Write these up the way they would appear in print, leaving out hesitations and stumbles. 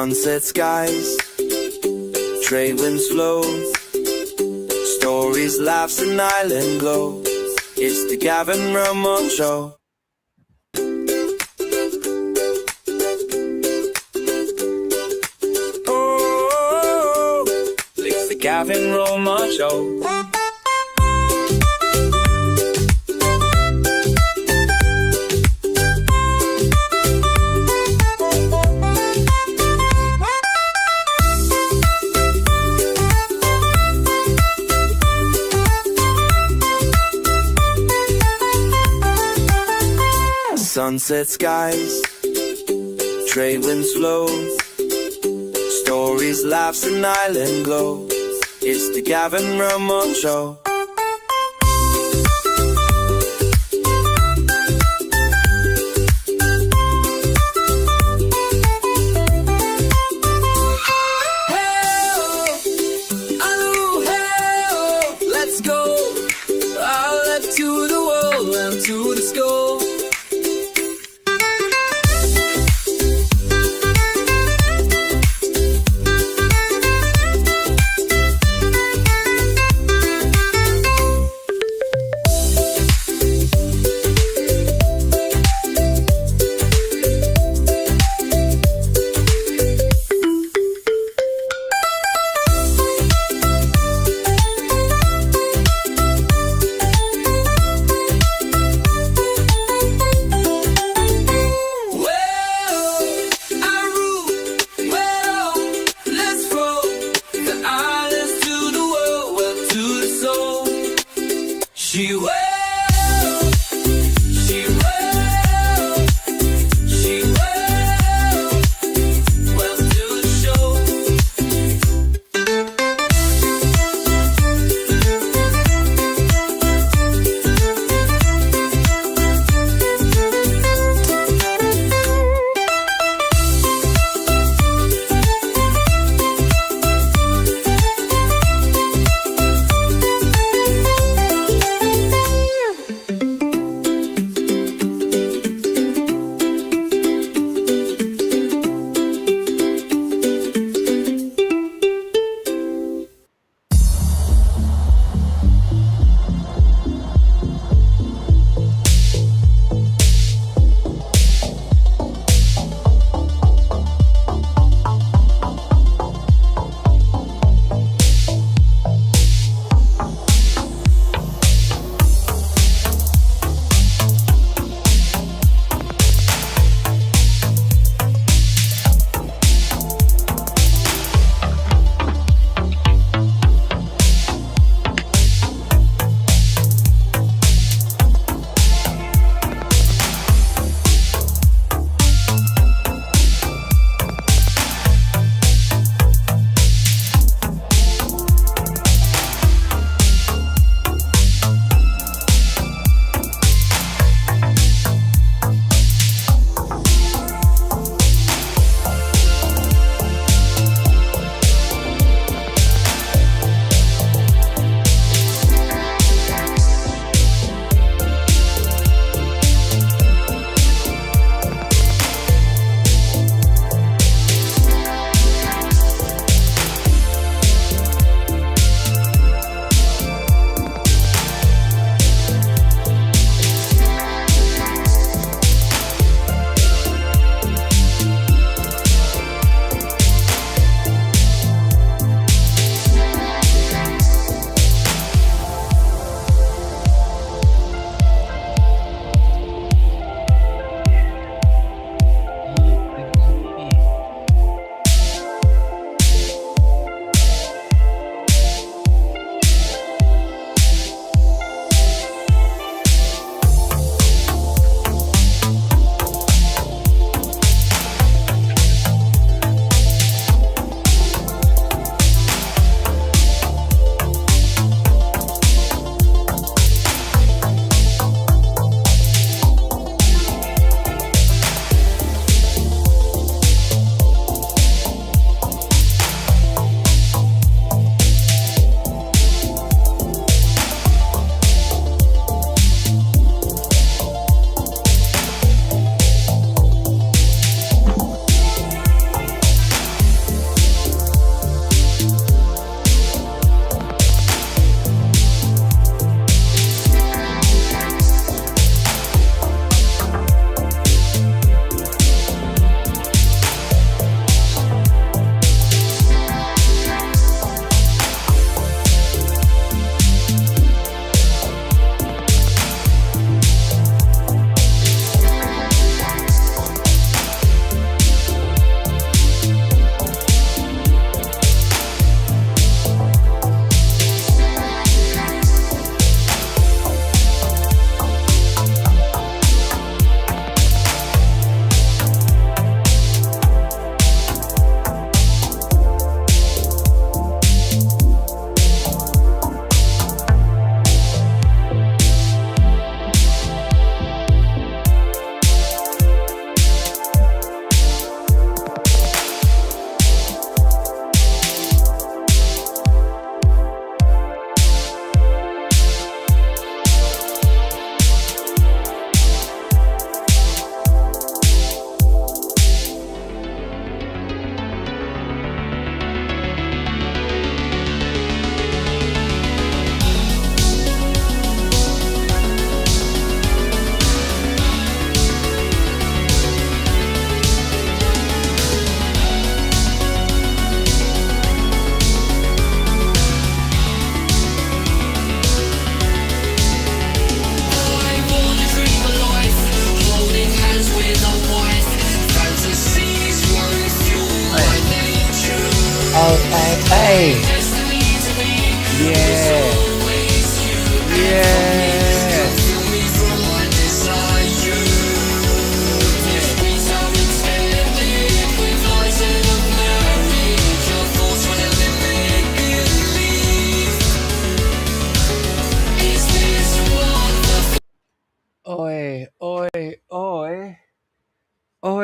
Sunset skies, trade winds flow, stories, laughs, and island glow. It's the Gavin Ramon Show. Oh, it's the Gavin Ramon Show. Sunset skies, trade winds flow, stories, laughs, and island glow. It's the Gavin Ramon Show. Let's go, I'll let to the world and to the score. She will, she will, she will, welcome to the show.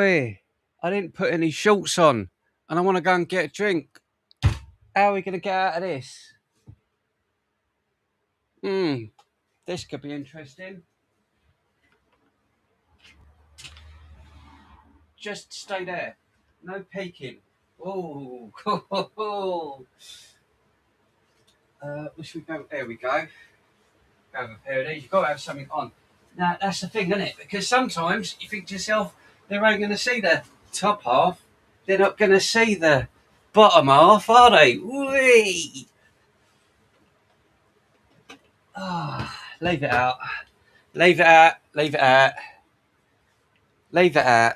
Oi, I didn't put any shorts on and I want to go and get a drink. How are we going to get out of this? This could be interesting. Just stay there. No peeking. Oh, where should we go? There we go. Have a pair of these. You've got to have something on. Now, that's the thing, isn't it? Because sometimes you think to yourself, they're only going to see the top half. They're not going to see the bottom half, are they? Whee! Leave it out. Leave it out. Leave it out. Leave it out.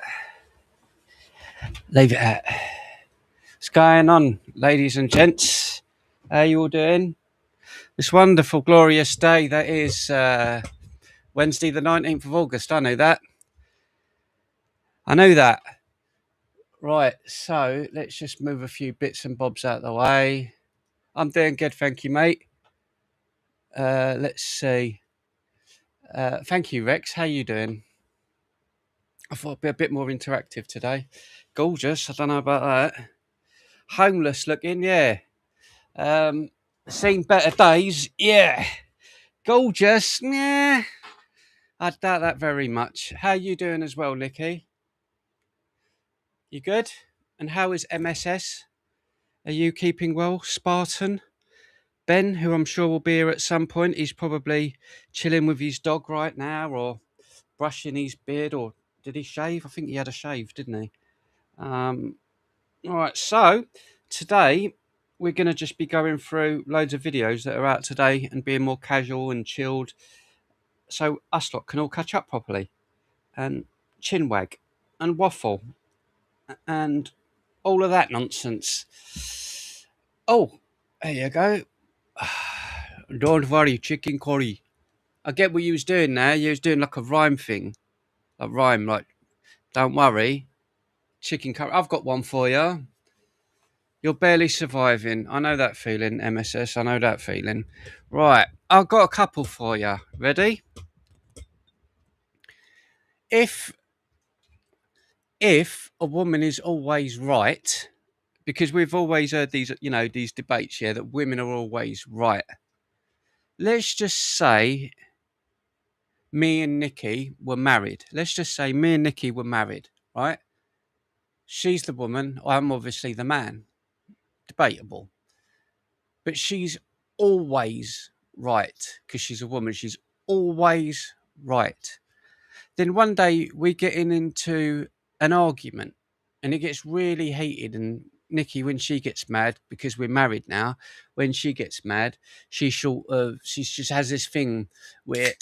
Leave it out. What's going on, ladies and gents? How you all doing? This wonderful, glorious day that is Wednesday, the 19th of August. I know that. Right, so let's just move a few bits and bobs out of the way. I'm doing good, thank you, mate. Let's see. Thank you, Rex. How you doing? I thought I'd be a bit more interactive today. Gorgeous. I don't know about that. Homeless looking, yeah. Seen better days, yeah. Gorgeous, yeah. I doubt that very much. How you doing as well, Nicky? You good? And how is MSS? Are you keeping well, Spartan? Ben, who I'm sure will be here at some point, he's probably chilling with his dog right now or brushing his beard, or did he shave? I think he had a shave, didn't he? All right, so today we're going to just be going through loads of videos that are out today and being more casual and chilled so us lot can all catch up properly and chinwag and waffle and all of that nonsense. Oh, there you go. Don't worry, chicken curry. I get what you was doing there. You was doing like a rhyme thing. A rhyme, like, don't worry, chicken curry. I've got one for you. You're barely surviving. I know that feeling, MSS. I know that feeling. Right, I've got a couple for you. Ready? If a woman is always right, because we've always heard these, these debates, yeah, that women are always right. Let's just say me and Nikki were married. Let's just say me and Nikki were married, right? She's the woman. I'm obviously the man. Debatable. But she's always right because she's a woman. She's always right. Then one day we get into an argument and it gets really heated. And Nikki, when she gets mad, because we're married now, when she gets mad, she just has this thing where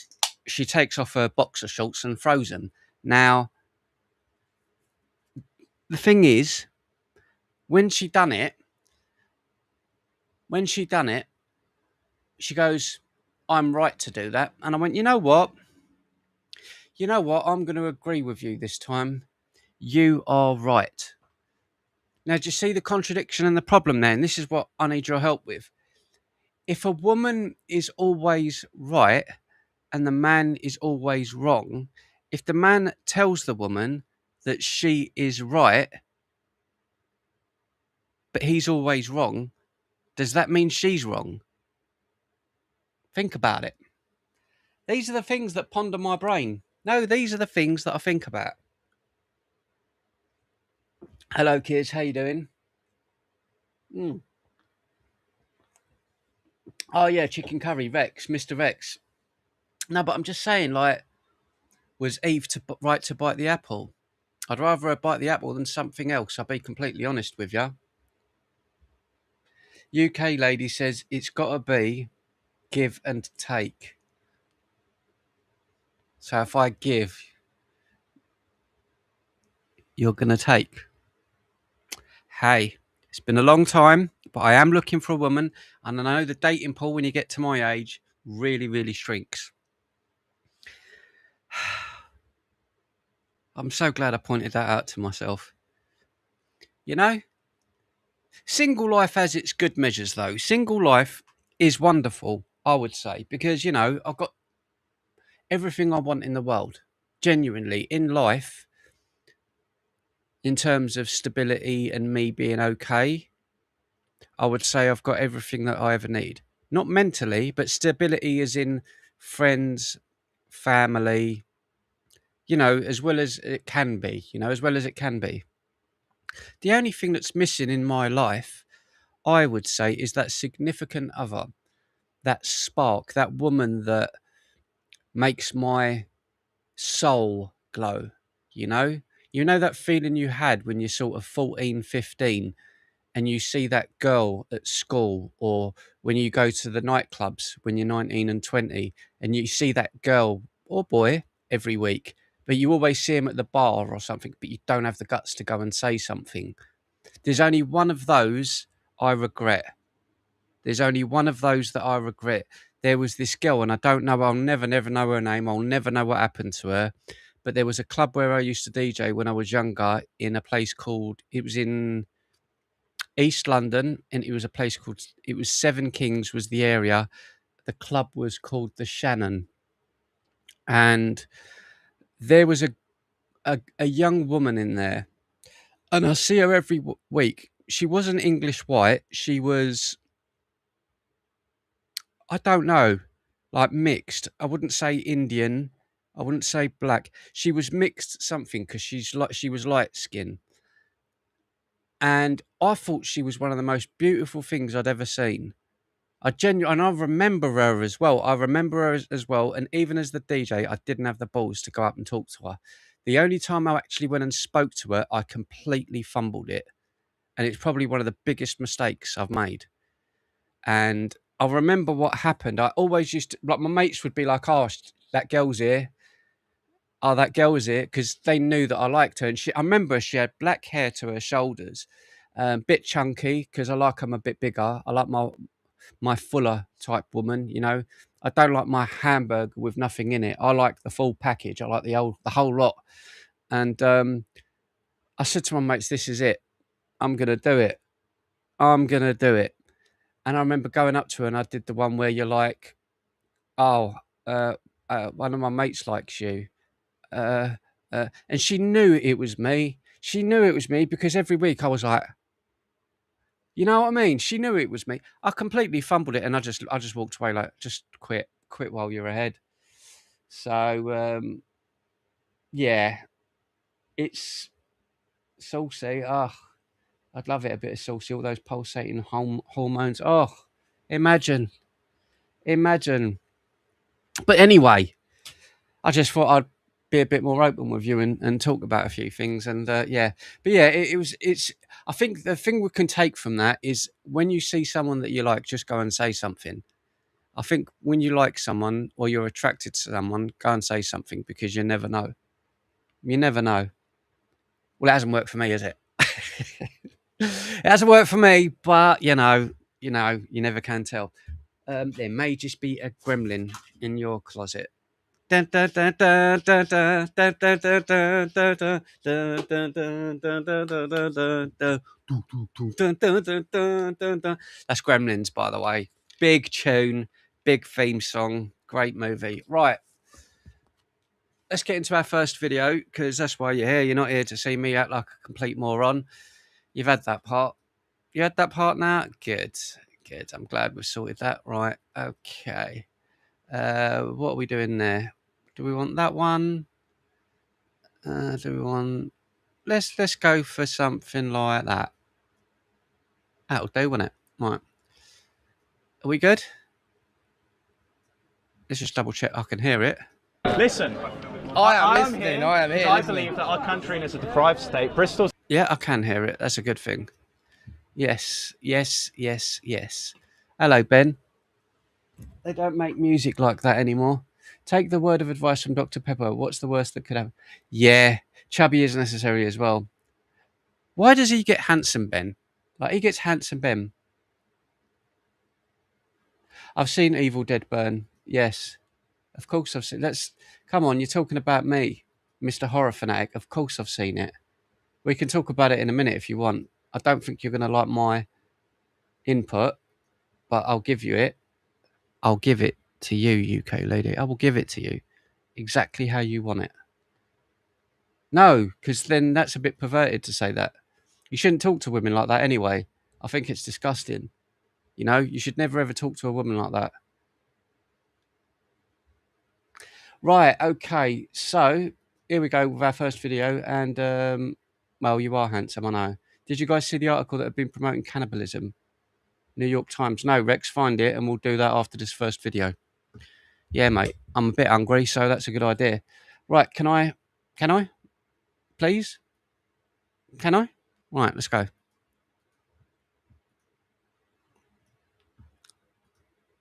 she takes off her boxer shorts and throws them. Now, the thing is, when she done it, she goes, I'm right to do that. And I went, you know what? I'm going to agree with you this time. You are right. Now, do you see the contradiction and the problem there? And this is what I need your help with. If a woman is always right and the man is always wrong, if the man tells the woman that she is right, but he's always wrong, does that mean she's wrong? Think about it. These are the things that ponder my brain. No, these are the things that I think about. Hello, kids. How you doing? Oh, yeah, chicken curry, Rex, Mr. Rex. No, but I'm just saying, like, was Eve right to bite the apple? I'd rather her bite the apple than something else. I'll be completely honest with you. UK lady says it's got to be give and take. So if I give, you're going to take. Hey, it's been a long time, but I am looking for a woman. And I know the dating pool when you get to my age really, really shrinks. I'm so glad I pointed that out to myself. You know, single life has its good measures, though. Single life is wonderful, I would say, because, I've got everything I want in the world. Genuinely, in life, in terms of stability and me being okay, I would say I've got everything that I ever need. Not mentally, but stability is in friends, family, as well as it can be, as well as it can be. The only thing that's missing in my life, I would say, is that significant other, that spark, that woman that makes my soul glow, you know? You know that feeling you had when you're sort of 14, 15, and you see that girl at school, or when you go to the nightclubs when you're 19 and 20, and you see that girl or boy every week, but you always see him at the bar or something, but you don't have the guts to go and say something. There's only one of those I regret. There's only one of those that I regret. There was this girl, and I don't know, I'll never know her name. I'll never know what happened to her. But there was a club where I used to DJ when I was younger, in a place called, it was in East London, and it was a place called, it was Seven Kings was the area. The club was called the Shannon. And there was a young woman in there, and I see her every week. She wasn't English white. She was, I don't know, like mixed. I wouldn't say Indian. I wouldn't say black. She was mixed something, because she was light skinned. And I thought she was one of the most beautiful things I'd ever seen. And I remember her as well. I remember her as well. And even as the DJ, I didn't have the balls to go up and talk to her. The only time I actually went and spoke to her, I completely fumbled it. And it's probably one of the biggest mistakes I've made. And I remember what happened. I always used to, like, my mates would be like, oh, that girl's here. Oh, that girl was here, because they knew that I liked her. And I remember she had black hair to her shoulders, bit chunky, because I like them a bit bigger. I like my fuller type woman, I don't like my hamburger with nothing in it. I like the full package. I like the whole lot. And I said to my mates, this is it. I'm going to do it. I'm going to do it. And I remember going up to her, and I did the one where you're like, oh, one of my mates likes you. And she knew it was me. She knew it was me, because every week I was like, you know what I mean? She knew it was me. I completely fumbled it, and I just walked away, like, just quit while you're ahead. So yeah, it's saucy. Oh, I'd love it, a bit of saucy, all those pulsating hormones. Oh, imagine. But anyway, I just thought I'd be a bit more open with you and talk about a few things. And yeah, but yeah, it's. I think the thing we can take from that is, when you see someone that you like, just go and say something. I think when you like someone, or you're attracted to someone, go and say something, because you never know. You never know. Well, it hasn't worked for me, has it? It hasn't worked for me, but you never can tell. There may just be a gremlin in your closet. That's Gremlins, by the way. Big tune, big theme song, great movie. Right, let's get into our first video, because that's why you're here. You're not here to see me act like a complete moron. You've had that part. You had that part now? Good. I'm glad we've sorted that. Right, okay. What are we doing there? Do we want that one? Do we want... Let's go for something like that. That'll do, won't it? Right. Are we good? Let's just double check I can hear it. Listen, I am listening. here. I am here. I believe that our country is a deprived state. Bristol's. Yeah, I can hear it. That's a good thing. Yes. Hello, Ben. They don't make music like that anymore. Take the word of advice from Dr. Pepper. What's the worst that could happen? Yeah, chubby is necessary as well. Why does he get handsome Ben? Like, he gets handsome Ben. I've seen Evil Dead burn. Yes, of course I've seen. Come on, you're talking about me, Mr. Horror Fanatic. Of course I've seen it. We can talk about it in a minute if you want. I don't think you're going to like my input, but I'll give you it. I'll give it to you, UK lady. I will give it to you exactly how you want it. No, because then that's a bit perverted to say that. You shouldn't talk to women like that anyway. I think it's disgusting. You know, you should never ever talk to a woman like that. Right, okay, so here we go with our first video, and well, you are handsome, I know. Did you guys see the article that had been promoting cannibalism? New York Times. No, Rex, find it, and we'll do that after this first video. Yeah, mate, I'm a bit hungry, so that's a good idea. Right, can I? Please? Can I? Right, let's go.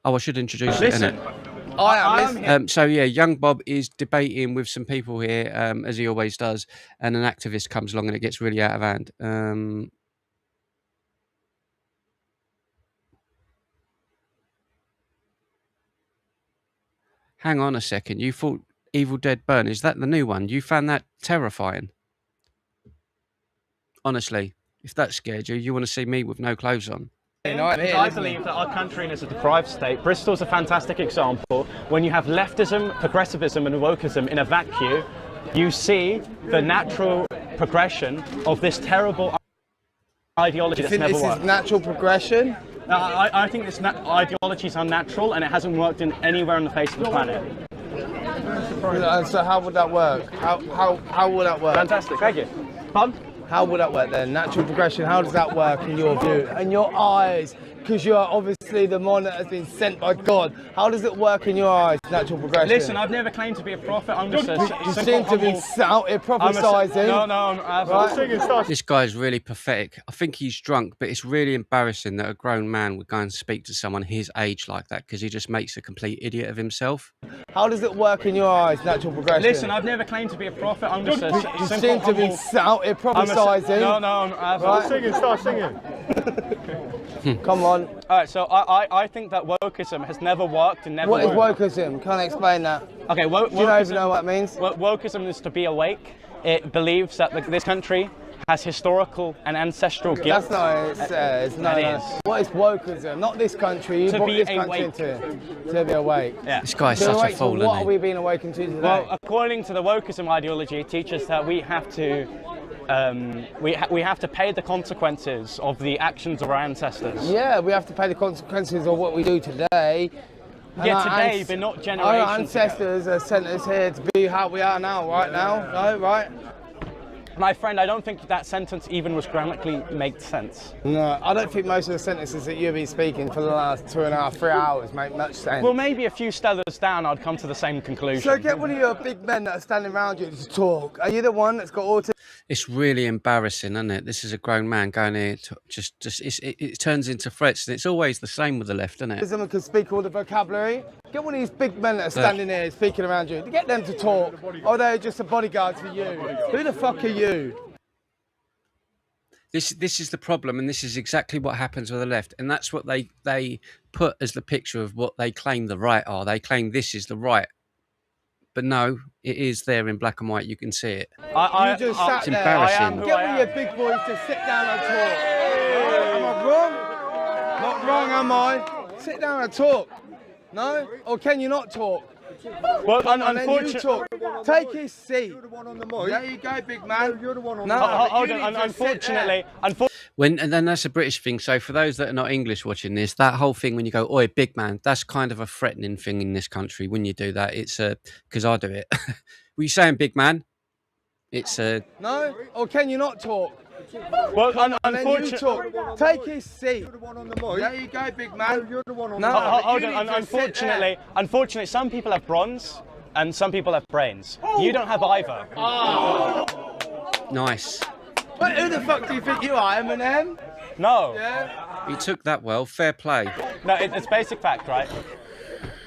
Oh, I should introduce it, Listen, innit? I am here. So yeah, young Bob is debating with some people here, as he always does, and an activist comes along and it gets really out of hand. Hang on a second. You thought Evil Dead Burn, is that the new one? You found that terrifying? Honestly, if that scared you, you want to see me with no clothes on? I believe that our country is a deprived state. Bristol's a fantastic example. When you have leftism, progressivism and wokeism in a vacuum, you see the natural progression of this terrible ideology that's never worked. This is natural progression? I think this ideology is unnatural and it hasn't worked in anywhere on the face of the planet. So how would that work? How would that work? Fantastic, thank you. Pardon? How would that work then? Natural progression, how does that work in your view? And your eyes, because you are obviously the one that has been sent by God. How does it work in your eyes, natural progression? Listen, I've never claimed to be a prophet. I'm just You seem to be out here prophesying. No. This guy's really pathetic. I think he's drunk, but it's really embarrassing that a grown man would go and speak to someone his age like that, because he just makes a complete idiot of himself. How does it work in your eyes, natural progression? Listen, I've never claimed to be a prophet. I'm just You seem to be out here prophesying. Start singing. Come on. All right, so I think that wokeism has never worked and never What is worked. wokeism? Can I explain that? Okay, Do you not even know what it means? Wokeism is to be awake. It believes that this country has historical and ancestral guilt. That's not what it says. No, It no. is. What is wokeism? Not this country. You To brought be this country awake. into to be awake. Yeah. This guy's To be such a awake to fool, what isn't are he? we being awakened to today? Well, according to the wokeism ideology, it teaches that we have to we have to pay the consequences of the actions of our ancestors. yeah, we have to pay the consequences of what we do today. And Yeah, our today, but not Our generations ago. ancestors have sent us here to be how we are now, right now. No, right? My friend, I don't think that sentence even was grammatically made sense. No, I don't think most of the sentences that you've been speaking for the last 2.5, 3 hours make much sense. Well, maybe a few stellars down, I'd come to the same conclusion. So get one of your big men that are standing around you to talk. Are you the one that's got autism? It's really embarrassing, isn't it? This is a grown man going here to it turns into threats, and it's always the same with the left, isn't it? And can speak all the vocabulary. Get one of these big men that are standing here speaking around you. Get them to talk. Or they're just a bodyguard for you. Who the fuck are you? This is the problem, and this is exactly what happens with the left, and that's what they put as the picture of what they claim the right are. They claim this is the right, but no, it is there in black and white. You can see it. You just sat It's there. embarrassing. Get one of your big boys to sit down and talk. Am I wrong? Not wrong, am I? Sit down and talk. No? Or can you not talk? Well, And then you unfortunately, talk. Take his seat. There you go, big man. You're the one on the mic. hold on. Unfortunately, And then that's a British thing. So for those that are not English watching this, that whole thing when you go, "Oi, big man," that's kind of a threatening thing in this country. When you do that, it's because I do it. Were you saying, big man? It's No? Or can you not talk? well, And then you unfortunately. talk. Take his seat. There you go, big man. You're the one on the mic. Hold on. Unfortunately, some people have bronze and some people have brains. You don't have either. nice. But who the fuck do you think you are, Eminem? No. Yeah? You took that well. Fair play. No, it's basic fact, right?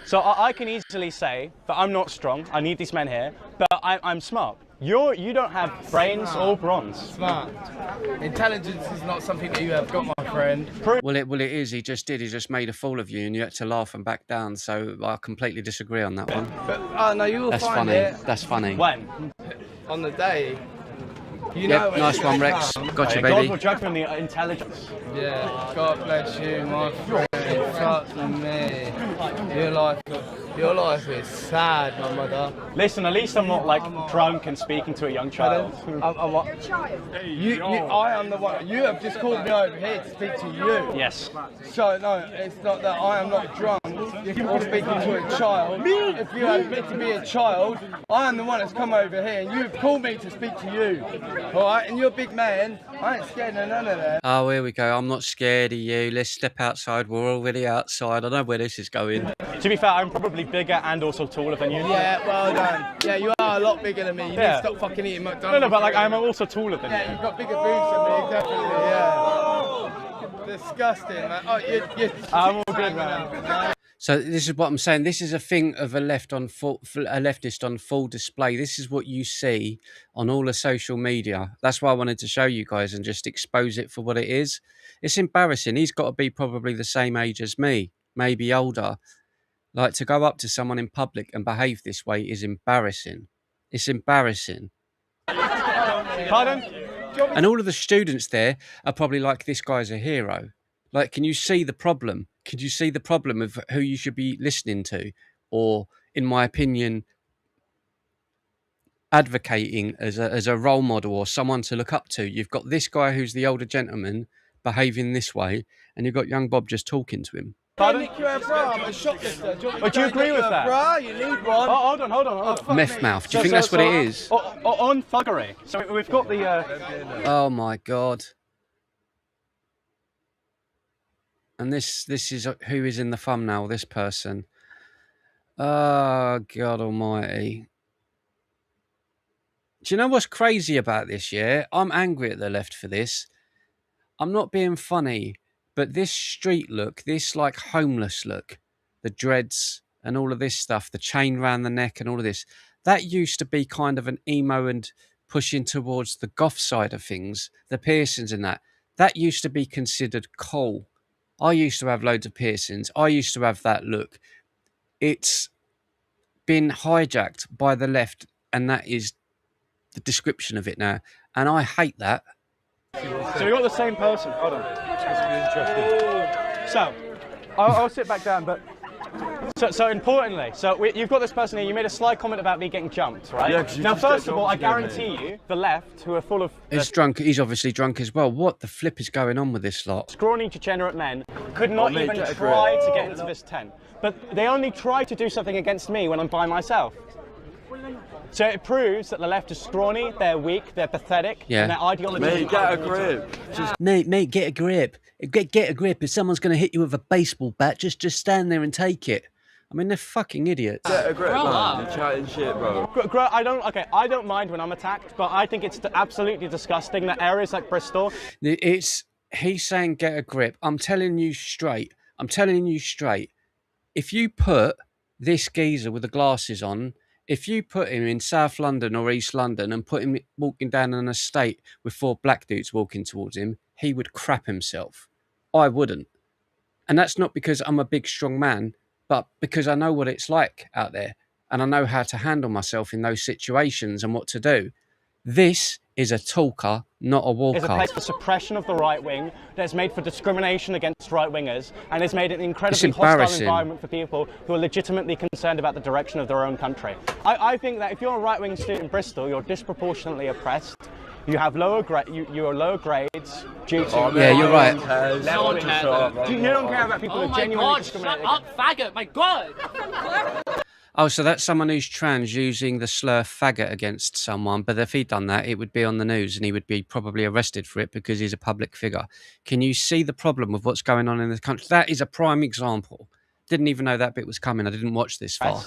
So I can easily say that I'm not strong. I need these men here, but I'm smart. You don't have brains or bronze. Smart. Intelligence is not something that you have got, my friend. Well, it is. He just did. He just made a fool of you, and you had to laugh and back down. So I completely disagree on that one. But, oh no, you will That's find funny. it That's funny. When? on the day. You know Yep, when nice it's one, gonna Rex. come. Got you, God baby. will judge me on the intelligence. Yeah, God bless you, my friend. Fuck me. Your life is sad, my mother. Listen, at least I'm not like drunk and speaking to a young child. I'm what? I am the one. You have just called me over here to speak to you. Yes. So no, it's not that I am not drunk or speaking to a child. If you admit to be a child, I am the one that's come over here and you've called me to speak to you. Alright, and you're a big man, I ain't scared of none of that. Oh, here we go. I'm not scared of you. Let's step outside. We're already outside. I know where this is going. To be fair, I'm probably bigger and also taller than you. Yeah, well done. Yeah, you are a lot bigger than me. You need to stop fucking eating McDonald's. No, but like I'm also taller than you. Yeah, you've got bigger boobs than me, definitely, yeah. Disgusting, man. Oh, you're I'm all good, man. So this is what I'm saying. This is a thing of a leftist on full display. This is what you see on all the social media. That's why I wanted to show you guys and just expose it for what it is. It's embarrassing. He's got to be probably the same age as me, maybe older. Like, to go up to someone in public and behave this way is embarrassing. It's embarrassing. Pardon? And all of the students there are probably like, this guy's a hero. Like, can you see the problem? Could you see the problem of who you should be listening to? Or, in my opinion, advocating as a role model or someone to look up to? You've got this guy who's the older gentleman behaving this way, and you've got young Bob just talking to him. Pardon? I'm a shoplifter. But do you agree with that? Bra? You need one. Oh, hold on. Meth mouth. Do you think that's what it is? On thuggery. So we've got the... Oh, my God. And this is who is in the thumbnail, this person. Oh, God almighty. Do you know what's crazy about this, yeah? I'm angry at the left for this. I'm not being funny, but this street look, this like homeless look, the dreads and all of this stuff, the chain round the neck and all of this, that used to be kind of an emo and pushing towards the goth side of things, the piercings and that. That used to be considered cool. I used to have loads of piercings. I used to have that look. It's been hijacked by the left, and that is the description of it now. And I hate that. So we got the same person. Hold on. So, I'll sit back down, but... So importantly, you've got this person here, you made a sly comment about me getting jumped, right? Yeah, now, first of all, I guarantee you, the left, who are full of... He's drunk, he's obviously drunk as well. What the flip is going on with this lot? Scrawny, degenerate men could not even try to get into this tent. But they only try to do something against me when I'm by myself. So it proves that the left is scrawny, they're weak, they're pathetic, and their ideology... Mate, get a grip. Mate, get a grip. Get a grip. If someone's going to hit you with a baseball bat, just stand there and take it. I mean, they're fucking idiots. Get a grip, man. You're chatting shit, bro. I don't mind when I'm attacked, but I think it's absolutely disgusting that areas like Bristol... He's saying get a grip. I'm telling you straight. If you put this geezer with the glasses on... If you put him in South London or East London and put him walking down an estate with 4 black dudes walking towards him, he would crap himself. I wouldn't. And that's not because I'm a big, strong man, but because I know what it's like out there and I know how to handle myself in those situations and what to do. This is a talker, not a walker. It's a place for suppression of the right wing, that's made for discrimination against right-wingers, and has made it an incredibly hostile environment for people who are legitimately concerned about the direction of their own country. I think that if you're a right-wing student in Bristol, you're disproportionately oppressed. You have lower you are lower grades due to... yeah, you're right. You don't care about people who genuinely discriminate. Shut up, faggot, my God! Oh, so that's someone who's trans using the slur faggot against someone. But if he'd done that, it would be on the news and he would be probably arrested for it because he's a public figure. Can you see the problem with what's going on in the country? That is a prime example. Didn't even know that bit was coming. I didn't watch this far.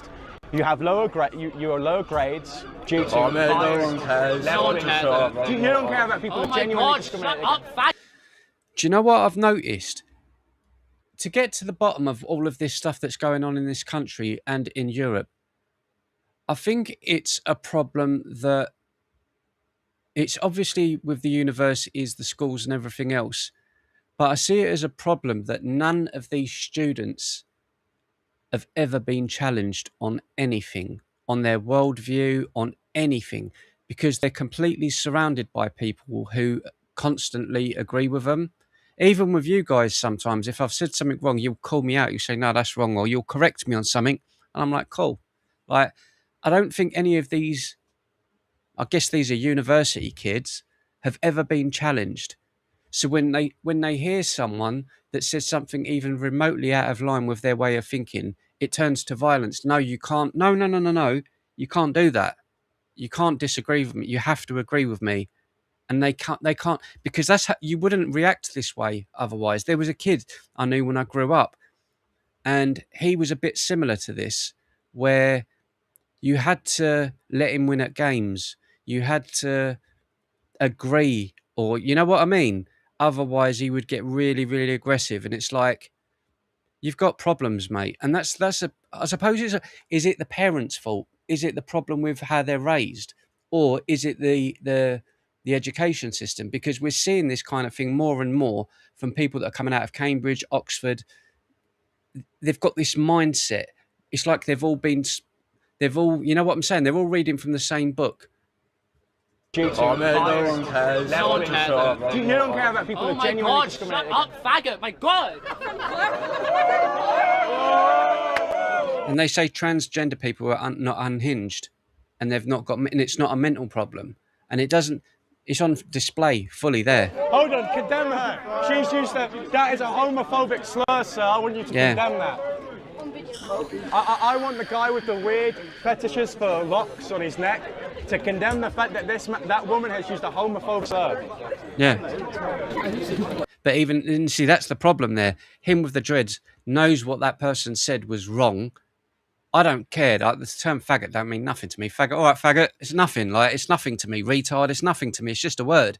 You have lower you are lower grades due to... Oh, man, no one cares. No one cares. You don't care about people who genuinely discriminate. Shut up, faggot! Do you know what I've noticed? To get to the bottom of all of this stuff that's going on in this country and in Europe, I think it's a problem that it's obviously with the universities, the schools and everything else, but I see it as a problem that none of these students have ever been challenged on anything, on their worldview, on anything, because they're completely surrounded by people who constantly agree with them. even with you guys, sometimes if I've said something wrong, you'll call me out. You say, no, that's wrong. Or you'll correct me on something. And I'm like, cool. Like, I don't think any of these, I guess these are university kids, have ever been challenged. So when they hear someone that says something even remotely out of line with their way of thinking, it turns to violence. No, you can't. No, no, no, no, no. You can't do that. You can't disagree with me. You have to agree with me. And they can't, because that's how you wouldn't react this way otherwise. There was a kid I knew when I grew up, and he was a bit similar to this, where you had to let him win at games. You had to agree, or you know what I mean? Otherwise, he would get really, really aggressive. And it's like, you've got problems, mate. And that's I suppose is it the parents' fault? Is it the problem with how they're raised? Or is it the education system? Because we're seeing this kind of thing more and more from people that are coming out of Cambridge, Oxford. They've got this mindset. It's like they've all, you know what I'm saying? They're all reading from the same book. Oh, man, no one cares. No one cares. You don't care about people Oh who my genuinely god, discriminate. shut up, faggot, my god! And they say transgender people are not unhinged, and they've not got, and it's not a mental problem, and it doesn't. It's on display fully there. Hold on, condemn her. She's used that is a homophobic slur, sir. I want you to condemn that. I want the guy with the weird fetishes for locks on his neck to condemn the fact that that woman has used a homophobic slur. Yeah. But even, and see, that's the problem there. Him with the dreads knows what that person said was wrong. I don't care. Like, the term faggot don't mean nothing to me. Faggot, all right, faggot, it's nothing. Like, it's nothing to me. Retard, it's nothing to me. It's just a word.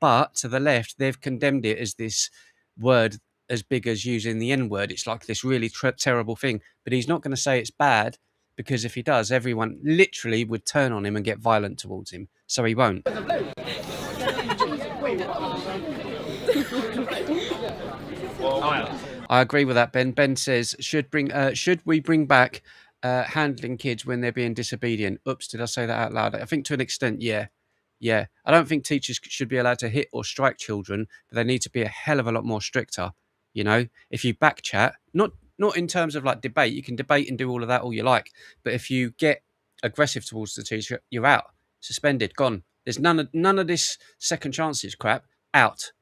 But to the left, they've condemned it as this word as big as using the N-word. It's like this really terrible thing. But he's not going to say it's bad, because if he does, everyone literally would turn on him and get violent towards him. So he won't. I agree with that, Ben. Ben says, should we bring back handling kids when they're being disobedient? Oops, did I say that out loud? I think to an extent, yeah. Yeah. I don't think teachers should be allowed to hit or strike children, but they need to be a hell of a lot more stricter. You know, if you back chat, not in terms of like debate, you can debate and do all of that all you like. But if you get aggressive towards the teacher, you're out, suspended, gone. There's none of this second chances crap. Out.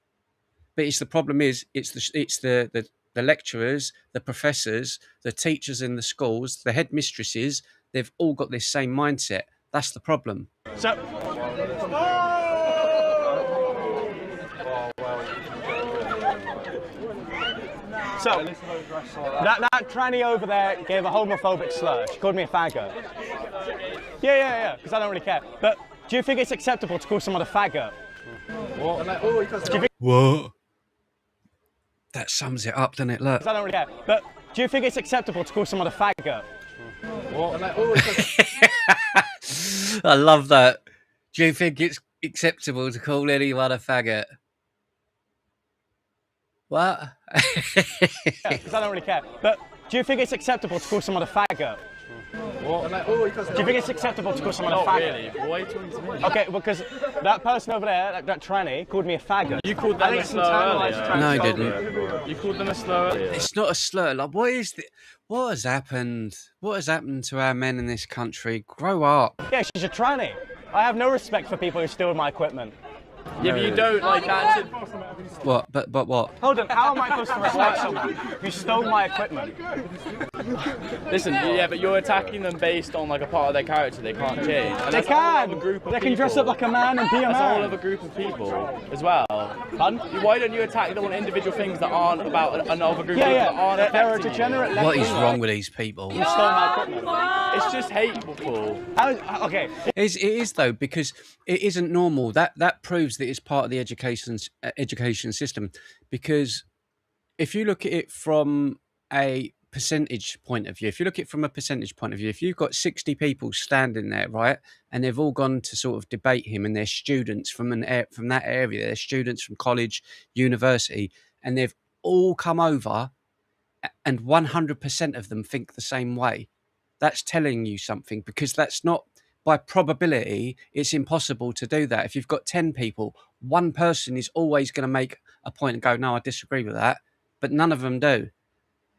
But it's the problem is it's the lecturers, the professors, the teachers in the schools, the headmistresses. They've all got this same mindset. That's the problem. So that tranny over there gave a homophobic slur. She called me a faggot. Yeah, because I don't really care. But do you think it's acceptable to call someone a faggot? What? That sums it up, doesn't it? Look. I don't really care. But do you think it's acceptable to call someone a faggot? I love that. Do you think it's acceptable to call anyone a faggot? What? Because I don't really care. But do you think it's acceptable to call someone a faggot? Do you think it's acceptable to call someone a faggot? Really? Why are you talking to me? Okay, because that person over there, that tranny, called me a faggot. You called them a slur earlier. No, I didn't. You called them a slur earlier. It's not a slur. Like, what has happened? What has happened to our men in this country? Grow up. Yeah, she's a tranny. I have no respect for people who steal my equipment. Yeah, but you don't like that. What? But what? Hold on, how am I supposed to respect someone who stole my equipment? Listen, yeah, but you're attacking them based on like a part of their character they can't change. And They that's a whole can! other group of They can dress people. up like a man and be a That's a whole man. other group of people as well. Why don't you attack them on individual things that aren't about another group of people that aren't They're a affecting you? degenerate What is left-winger wrong with these people? who stole my equipment. It's just hateful. Okay, It is though, because it isn't normal. That proves that it's part of the education system. Because if you look at it from a percentage point of view, if you've got 60 people standing there, right, and they've all gone to sort of debate him, and they're students from that area, they're students from college, university, and they've all come over, and 100% of them think the same way. That's telling you something, because that's not, by probability, it's impossible to do that. If you've got 10 people, one person is always going to make a point and go, no, I disagree with that. But none of them do.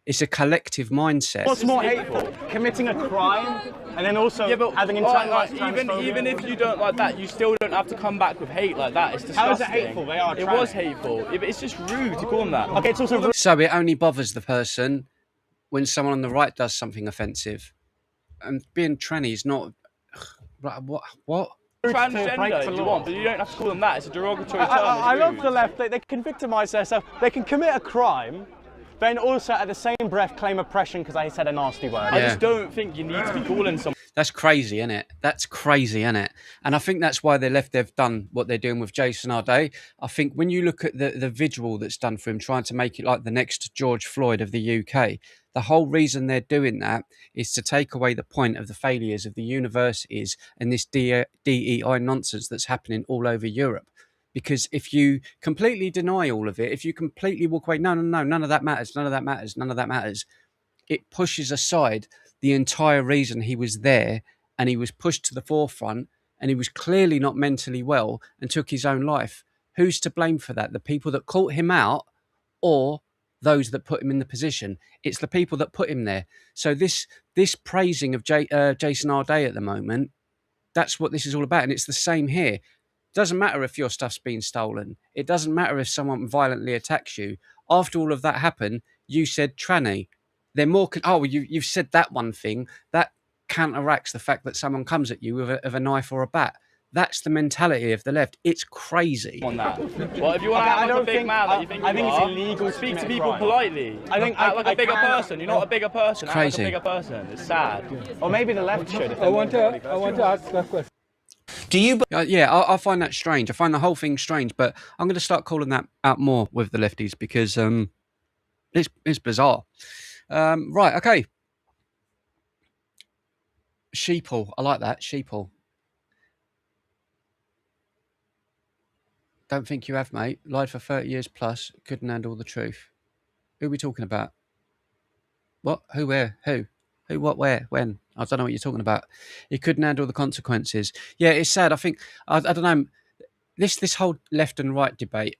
It's a collective mindset. What's more hateful? Committing a crime and then also having internalized even if you don't like that, you still don't have to come back with hate like that. It's disgusting. How is it hateful? They are. It was hateful. It's just rude to call them that. Okay, it's also rude. So it only bothers the person when someone on the right does something offensive. And being tranny is not... What? Transgender if you want, but you don't have to call them that. It's a derogatory term. I love the left. They can victimise themselves. They can commit a crime, then also at the same breath claim oppression because I said a nasty word. I just don't think you need to be calling someone. That's crazy, isn't it? That's crazy, isn't it? And I think that's why they've done what they're doing with Jason Arday. I think when you look at the visual that's done for him, trying to make it like the next George Floyd of the UK, the whole reason they're doing that is to take away the point of the failures of the universities and this DEI nonsense that's happening all over Europe. Because if you completely deny all of it, if you completely walk away, no, none of that matters, none of that matters, it pushes aside the entire reason he was there, and he was pushed to the forefront, and he was clearly not mentally well and took his own life. Who's to blame for that? The people that caught him out, or those that put him in the position? It's the people that put him there. So this praising of Jason Arday at the moment, that's what this is all about. And it's the same here. It doesn't matter if your stuff's been stolen. It doesn't matter if someone violently attacks you. After all of that happened, you said tranny. They're more... you've said that one thing. That counteracts the fact that someone comes at you with a knife or a bat. That's the mentality of the left. It's crazy. On that. Well, if you want to act like a big man that you think it's illegal to speak to commit people crime. politely. Act like a bigger person. You're not a bigger person. Act crazy. like a bigger person. It's sad. Or maybe the left should. I want to ask that question. Do you? I find that strange. I find the whole thing strange, but I'm going to start calling that out more with the lefties because it's bizarre. Right, okay. Sheeple. I like that. Sheeple. Don't think you have, mate. Lied for 30 years plus. Couldn't handle the truth. Who are we talking about? What? Who? Where? Who? Who? What? Where? When? I don't know what you're talking about. He couldn't handle the consequences. Yeah, it's sad. I think, I don't know, this whole left and right debate,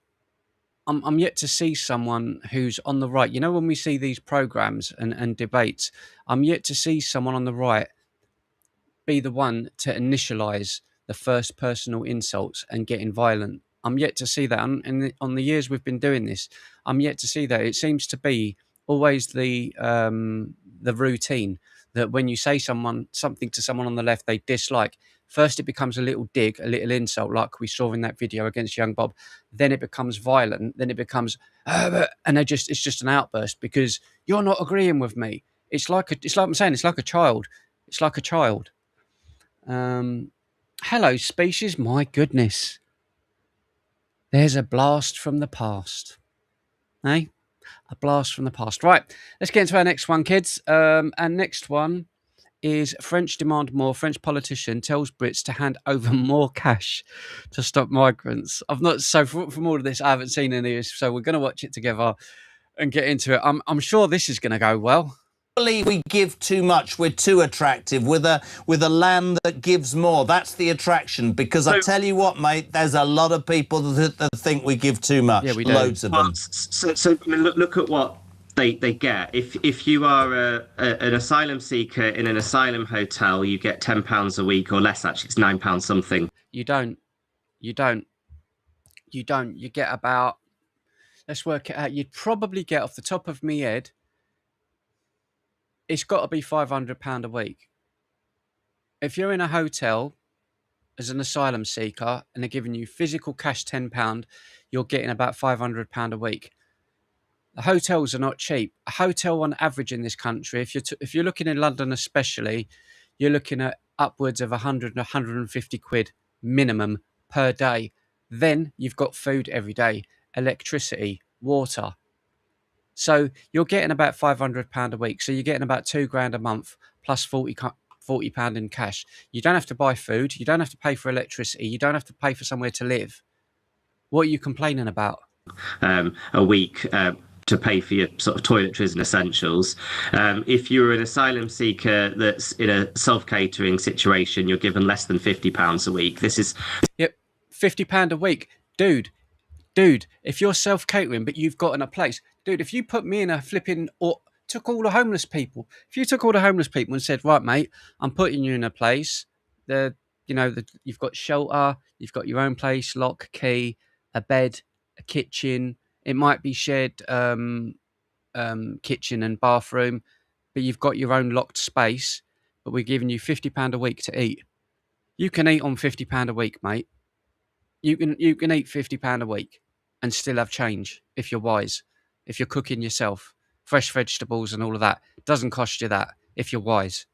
I'm yet to see someone who's on the right. You know, when we see these programs and debates, I'm yet to see someone on the right be the one to initialize the first personal insults and getting violent. I'm yet to see that. And on the years we've been doing this, I'm yet to see that. It seems to be always the routine that when you say something to someone on the left they dislike, first it becomes a little dig, a little insult, like we saw in that video against young Bob. Then it becomes violent. Then it becomes, and it's just an outburst because you're not agreeing with me. It's like I'm saying, it's like a child. It's like a child. Hello, species. My goodness. There's a blast from the past. Eh? A blast from the past. Right, let's get into our next one, kids. Our next one is French demand more. French politician tells Brits to hand over more cash to stop migrants. I've not... So from all of this, I haven't seen any of this, so we're going to watch it together and get into it. I'm sure this is going to go well. We give too much, we're too attractive with a land that gives more. That's the attraction, because I tell you what, mate, there's a lot of people that think we give too much. Yeah, we do. Loads of them. So I mean, look at what they get. If you are an asylum seeker in an asylum hotel, you get £10 a week, or less actually, it's £9 something. You don't. You get about, let's work it out, you'd probably get off the top of me head, it's got to be £500 a week. If you're in a hotel as an asylum seeker and they're giving you physical cash £10, you're getting about £500 a week. The hotels are not cheap. A hotel on average in this country, if you're looking in London especially, you're looking at upwards of 100 and 150 quid minimum per day. Then you've got food every day, electricity, water. So you're getting about £500 a week. So you're getting about £2,000 a month plus £40 in cash. You don't have to buy food. You don't have to pay for electricity. You don't have to pay for somewhere to live. What are you complaining about? A week to pay for your sort of toiletries and essentials. If you're an asylum seeker that's in a self-catering situation, you're given less than £50 a week. This is... Yep, £50 a week. Dude, Dude, if you're self-catering, but you've got in a place, dude, if you put me in a flipping, or took all the homeless people, if you took all the homeless people and said, right, mate, I'm putting you in a place, you've got shelter, you've got your own place, lock, key, a bed, a kitchen, it might be shared kitchen and bathroom, but you've got your own locked space, but we're giving you £50 a week to eat. You can eat on £50 a week, mate. You can eat £50 a week and still have change if you're wise. If you're cooking yourself, fresh vegetables and all of that, it doesn't cost you that if you're wise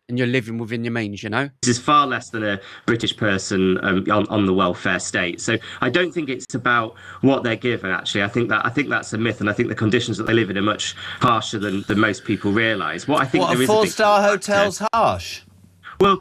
and you're living within your means, you know. This is far less than a British person on the welfare state. So I don't think it's about what they're given. Actually, I think that's a myth, and I think the conditions that they live in are much harsher than most people realise. What I think there is a four-star hotel's harsh. Well,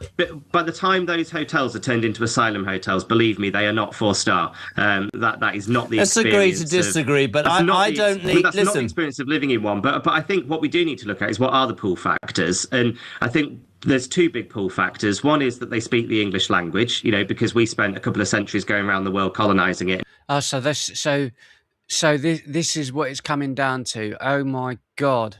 by the time those hotels are turned into asylum hotels, believe me, they are not 4-star. That is not the Let's experience. Let's agree to disagree, but I don't need... That's not the experience of living in one. But I think what we do need to look at is what are the pull factors. And I think there's two big pull factors. One is that they speak the English language, because we spent a couple of centuries going around the world colonising it. Oh, so this is what it's coming down to. Oh, my God.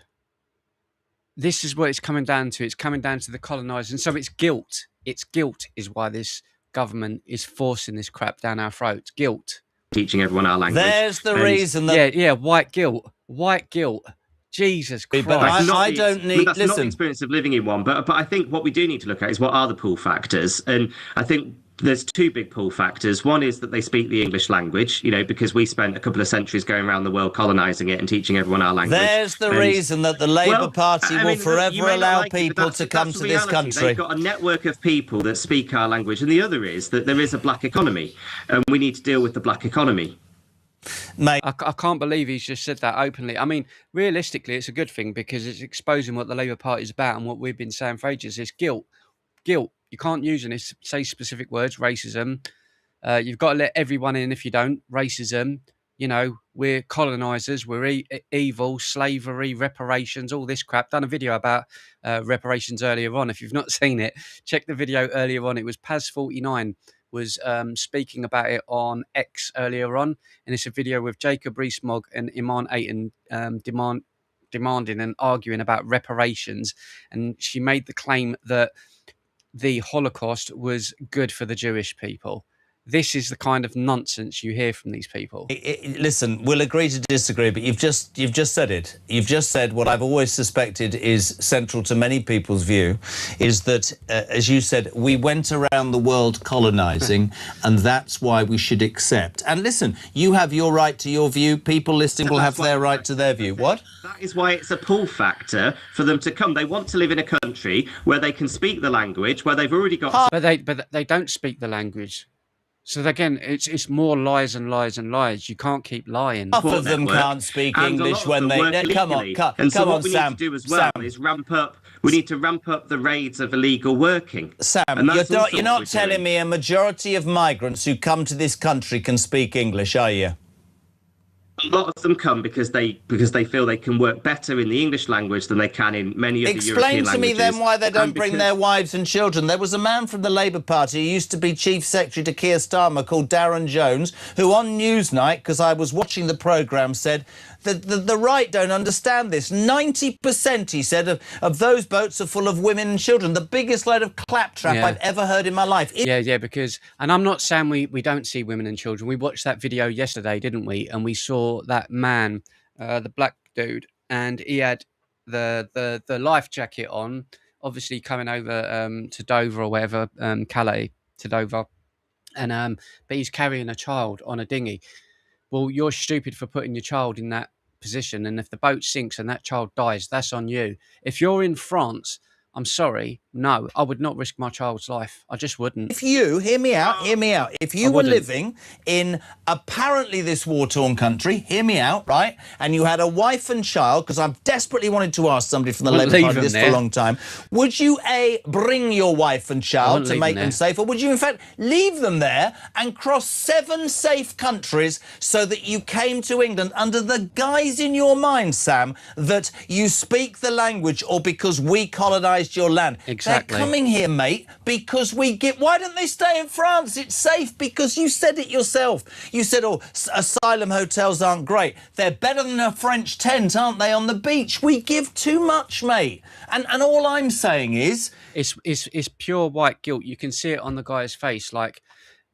This is what it's coming down to. It's coming down to the colonising. So it's guilt. It's guilt is why this government is forcing this crap down our throats. Guilt. Teaching everyone our language. There's the reason that... Yeah, white guilt. White guilt. Jesus Christ. But I don't need... That's not the experience of living in one. But I think what we do need to look at is what are the pull factors. And I think there's two big pull factors. One is that they speak the English language, because we spent a couple of centuries going around the world colonising it and teaching everyone our language. There's the reason that the Labour Party will forever allow people to come to this country. They've got a network of people that speak our language. And the other is that there is a black economy, and we need to deal with the black economy. Mate, I can't believe he's just said that openly. I mean, realistically, it's a good thing because it's exposing what the Labour Party is about and what we've been saying for ages. It's guilt. Guilt. You can't use and say specific words. Racism. You've got to let everyone in. If you don't, racism. We're colonisers. We're evil, slavery, reparations, all this crap. Done a video about reparations earlier on. If you've not seen it, check the video earlier on. It was Paz49 was speaking about it on X earlier on, and it's a video with Jacob Rees-Mogg and Iman Ayton demanding and arguing about reparations, and she made the claim that the Holocaust was good for the Jewish people. This is the kind of nonsense you hear from these people. Listen, we'll agree to disagree, but you've just said it. You've just said what I've always suspected is central to many people's view, is that, as you said, we went around the world colonising, and that's why we should accept. And listen, you have your right to your view. People listening will have their right to their view. What? That is why it's a pull factor for them to come. They want to live in a country where they can speak the language, where they've already got... But they don't speak the language. So again, it's more lies and lies and lies. You can't keep lying. Half of them can't speak English when they... Come on, Sam. What we need to do as well is ramp up... We need to ramp up the raids of illegal working. Sam, you're not telling me a majority of migrants who come to this country can speak English, are you? A lot of them come because they feel they can work better in the English language than they can in many other European languages. Explain to me then why they don't bring their wives and children. There was a man from the Labour Party who used to be Chief Secretary to Keir Starmer called Darren Jones, who on Newsnight, because I was watching the programme, said that the right don't understand this. 90%, he said, of those boats are full of women and children. The biggest load of claptrap I've ever heard in my life. Because... And I'm not saying we don't see women and children. We watched that video yesterday, didn't we? And we saw that man, the black dude, and he had the life jacket on, obviously coming over to Dover or wherever, Calais to Dover, and but he's carrying a child on a dinghy. Well, you're stupid for putting your child in that position, and if the boat sinks and that child dies, that's on you. If you're in France, I'm sorry, no, I would not risk my child's life. I just wouldn't. If you, hear me out, if you were living in apparently this war-torn country, hear me out, right, and you had a wife and child, because I've desperately wanted to ask somebody from the Labour Party this for a long time, would you, A, bring your wife and child to make them safe, or would you, in fact, leave them there and cross 7 safe countries so that you came to England under the guise in your mind, Sam, that you speak the language or because we colonised your land? Exactly. Exactly. They're coming here, mate, because we get... Why don't they stay in France? It's safe, because you said it yourself. You said, oh, asylum hotels aren't great. They're better than a French tent, aren't they, on the beach? We give too much, mate. And all I'm saying is... It's pure white guilt. You can see it on the guy's face, like,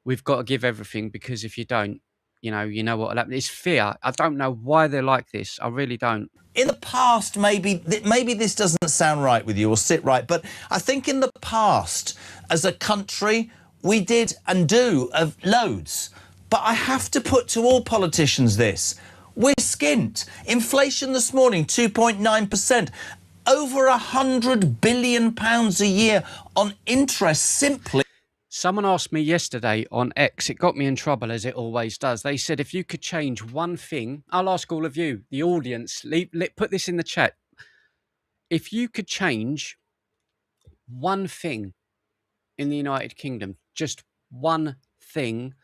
we've got to give everything, because if you don't, you know what will happen. It's fear. I don't know why they're like this. I really don't. In the past, maybe this doesn't sound right with you or sit right, but I think in the past, as a country, we did and do loads. But I have to put to all politicians this. We're skint. Inflation this morning, 2.9%. Over £100 billion a year on interest simply. Someone asked me yesterday on X, it got me in trouble, as it always does. They said, if you could change one thing, I'll ask all of you, the audience, put this in the chat. If you could change one thing in the United Kingdom, just one thing,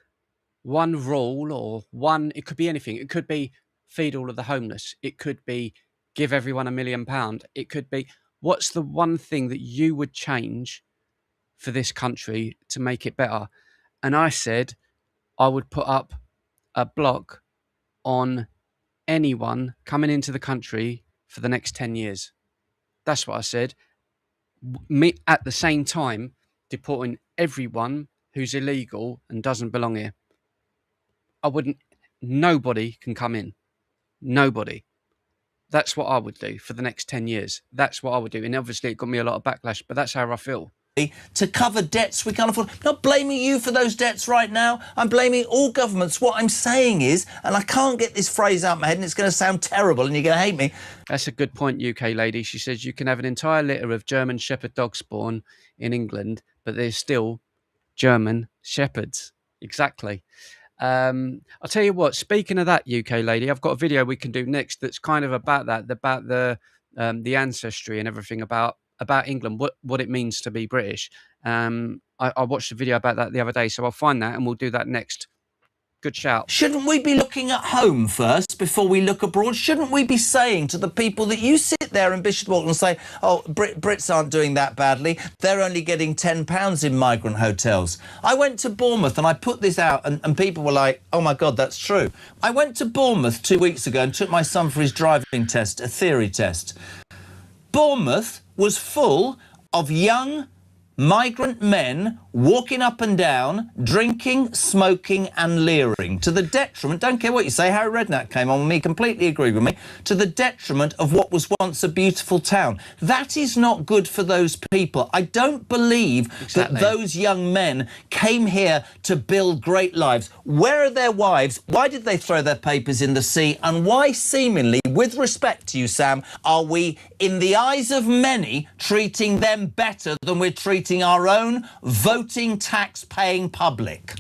one rule, or one, it could be anything. It could be feed all of the homeless. It could be give everyone £1 million. It could be, what's the one thing that you would change for this country to make it better? And I said I would put up a block on anyone coming into the country for the next 10 years. That's what I said. Me at the same time deporting everyone who's illegal and doesn't belong here. I wouldn't. Nobody can come in. Nobody. That's what I would do for the next 10 years. That's what I would do. And obviously it got me a lot of backlash, but that's how I feel. To cover debts we can't afford. I'm not blaming you for those debts right now. I'm blaming all governments. What I'm saying is, and I can't get this phrase out of my head, and it's going to sound terrible and you're going to hate me. That's a good point, UK lady. She says you can have an entire litter of German Shepherd dogs spawn in England, but there's still German Shepherds. Exactly. I'll tell you what, speaking of that, UK lady, I've got a video we can do next that's kind of about that, about the ancestry and everything about England, what it means to be British. I watched a video about that the other day, so I'll find that and we'll do that next. Good shout. Shouldn't we be looking at home first before we look abroad? Shouldn't we be saying to the people that you sit there in Bishopswalk and say, oh, Brits aren't doing that badly, they're only getting £10 in migrant hotels. I went to Bournemouth and I put this out and people were like, oh my God, that's true. I went to Bournemouth 2 weeks ago and took my son for his driving test, a theory test. Bournemouth was full of young migrant men walking up and down, drinking, smoking and leering, to the detriment, don't care what you say, Harry Redknapp came on with me, completely agreed with me, to the detriment of what was once a beautiful town. That is not good for those people. I don't believe that those young men came here to build great lives. Where are their wives? Why did they throw their papers in the sea? And why, seemingly, with respect to you, Sam, are we, in the eyes of many, treating them better than we're treating our own voting, tax-paying public?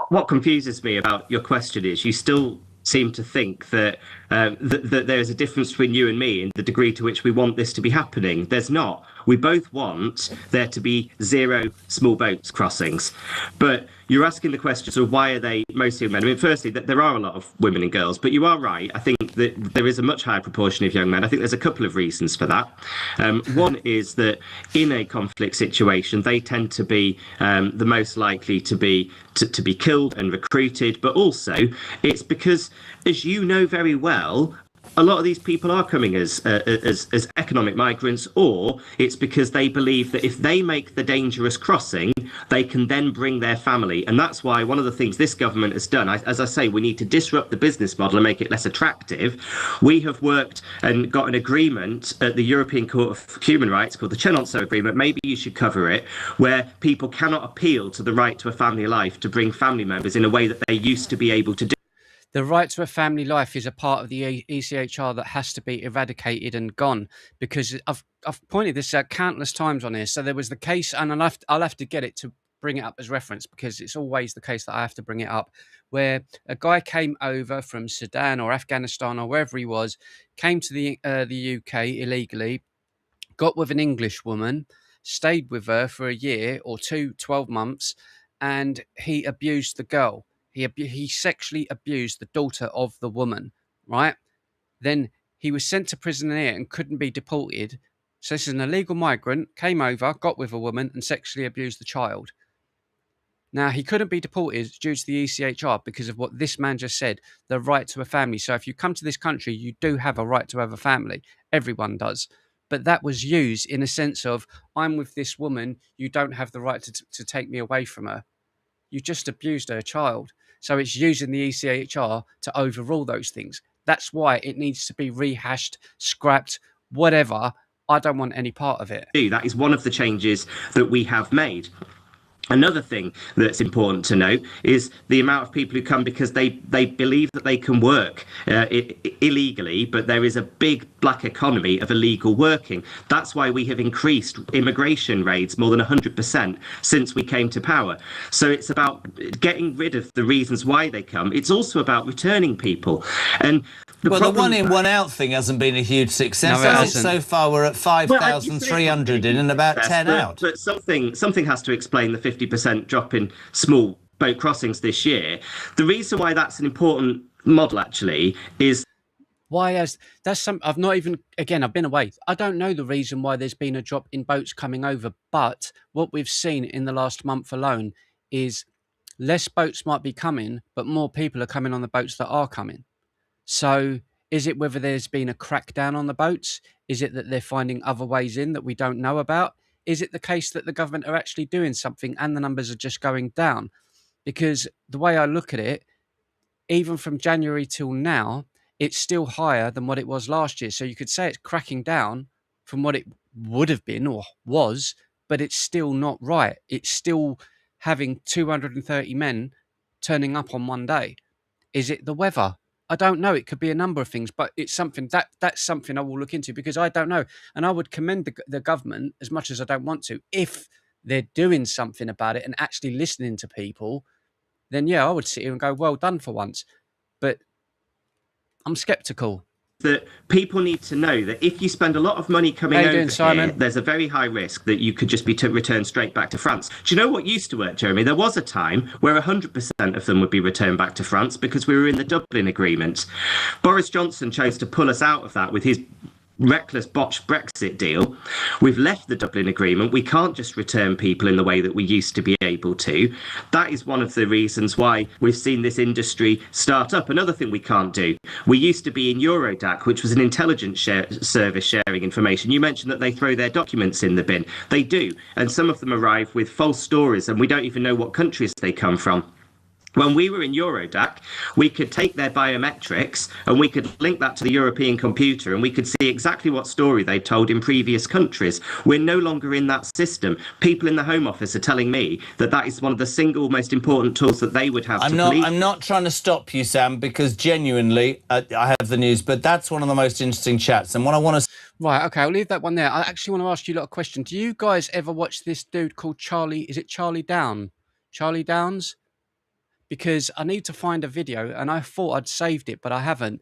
What confuses me about your question is you still seem to think that that there's a difference between you and me in the degree to which we want this to be happening. There's not. We both want there to be 0 small boats crossings. But you're asking the question, so why are they mostly men? I mean, firstly, that there are a lot of women and girls, but you are right. I think that there is a much higher proportion of young men. I think there's a couple of reasons for that. One is that in a conflict situation, they tend to be the most likely to be killed and recruited. But also, it's because, as you know very well, a lot of these people are coming as economic migrants, or it's because they believe that if they make the dangerous crossing, they can then bring their family. And that's why one of the things this government has done, as I say, we need to disrupt the business model and make it less attractive. We have worked and got an agreement at the European Court of Human Rights called the Chenonceau Agreement, maybe you should cover it, where people cannot appeal to the right to a family life to bring family members in a way that they used to be able to do. The right to a family life is a part of the ECHR that has to be eradicated and gone, because I've pointed this out countless times on here. So there was the case, and I'll have to get it to bring it up as reference, because it's always the case that I have to bring it up, where a guy came over from Sudan or Afghanistan or wherever he was, came to the UK illegally, got with an English woman, stayed with her for a year or 12 months, and he abused the girl. He sexually abused the daughter of the woman, right? Then he was sent to prison here and couldn't be deported. So this is an illegal migrant, came over, got with a woman and sexually abused the child. Now, he couldn't be deported due to the ECHR because of what this man just said, the right to a family. So if you come to this country, you do have a right to have a family. Everyone does. But that was used in a sense of, I'm with this woman, you don't have the right to take me away from her. You just abused her child. So it's using the ECHR to overrule those things. That's why it needs to be rehashed, scrapped, whatever. I don't want any part of it. That is one of the changes that we have made. Another thing that's important to note is the amount of people who come because they believe that they can work illegally, but there is a big black economy of illegal working. That's why we have increased immigration raids more than 100% since we came to power. So it's about getting rid of the reasons why they come. It's also about returning people. And the one in, one out thing hasn't been a huge success. No, So far, we're at 5,300 in and about 10 out. But something has to explain the 50% drop in small boat crossings this year. The reason why that's an important model actually is I've not even, again, I've been away. I don't know the reason why there's been a drop in boats coming over, but what we've seen in the last month alone is less boats might be coming, but more people are coming on the boats that are coming. So is it whether there's been a crackdown on the boats? Is it that they're finding other ways in that we don't know about? Is it the case that the government are actually doing something and the numbers are just going down? Because the way I look at it, even from January till now, it's still higher than what it was last year. So you could say it's cracking down from what it would have been or was, but it's still not right. It's still having 230 men turning up on one day. Is it the weather? I don't know. It could be a number of things, but it's something that's something I will look into because I don't know. And I would commend the government, as much as I don't want to, if they're doing something about it and actually listening to people, then yeah, I would sit here and go, well done for once. But I'm skeptical. That people need to know that if you spend a lot of money coming over here, there's a very high risk that you could just be returned straight back to France. Do you know what used to work, Jeremy? There was a time where 100% of them would be returned back to France because we were in the Dublin Agreement. Boris Johnson chose to pull us out of that with his reckless botched Brexit deal. We've left the Dublin Agreement. We can't just return people in the way that we used to be able to. That is one of the reasons why we've seen this industry start up. Another thing we can't do, we used to be in Eurodac, which was an intelligence service sharing information. You mentioned that they throw their documents in the bin. They do. And some of them arrive with false stories and we don't even know what countries they come from. When we were in Eurodac, we could take their biometrics and we could link that to the European computer and we could see exactly what story they told in previous countries. We're no longer in that system. People in the Home Office are telling me that that is one of the single most important tools that they would have to police. I'm not trying to stop you, Sam, because genuinely I have the news, but that's one of the most interesting chats. And what I want to... Right, okay, I'll leave that one there. I actually want to ask you a lot of questions. Do you guys ever watch this dude called Charlie? Is it Charlie Down? Charlie Downs? Because I need to find a video and I thought I'd saved it, but I haven't.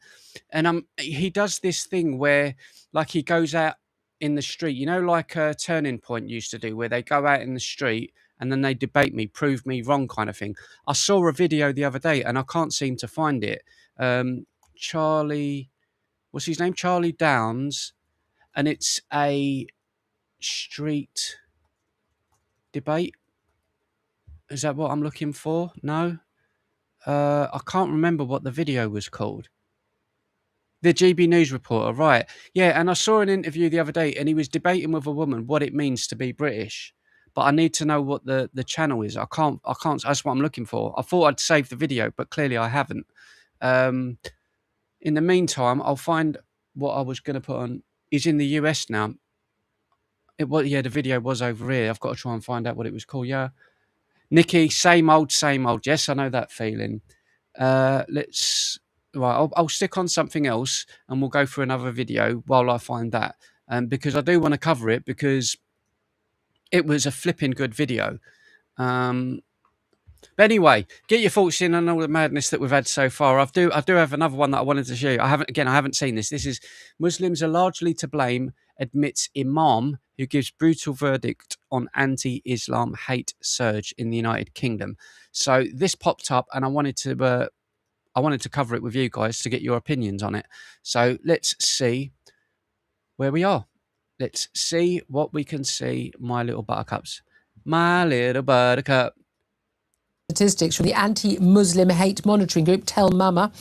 And he does this thing where like he goes out in the street, you know, like a Turning Point used to do, where they go out in the street and then they debate me, prove me wrong kind of thing. I saw a video the other day and I can't seem to find it. Charlie, what's his name? Charlie Downs. And it's a street debate. Is that what I'm looking for? No? I can't remember what the video was called. The GB News reporter, right. Yeah, and I saw an interview the other day and he was debating with a woman what it means to be British. But I need to know what the channel is. I can't, that's what I'm looking for. I thought I'd saved the video, but clearly I haven't. In the meantime, I'll find what I was going to put on. He's in the US now. The video was over here. I've got to try and find out what it was called, yeah. Nikki, same old, same old. Yes, I know that feeling. I'll stick on something else and we'll go through another video while I find that. Because I do want to cover it because it was a flipping good video. But anyway, get your thoughts in on all the madness that we've had so far. I do have another one that I wanted to show you. I haven't seen this. This is Muslims are largely to blame, admits Imam who gives brutal verdict on anti-Islam hate surge in the United Kingdom. So this popped up and I wanted to cover it with you guys to get your opinions on it. So let's see where we are. Let's see what we can see, my little buttercups. My little buttercup. Statistics from the anti-Muslim hate monitoring group Tell Mama.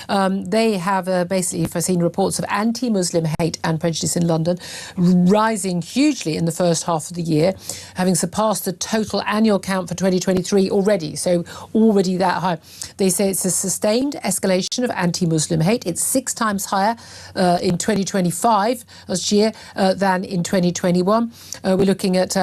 They have basically seen reports of anti-Muslim hate and prejudice in London rising hugely in the first half of the year, having surpassed the total annual count for 2023 already. So already that high. They say it's a sustained escalation of anti-Muslim hate. It's 6 times higher in 2025 last year than in 2021. We're looking at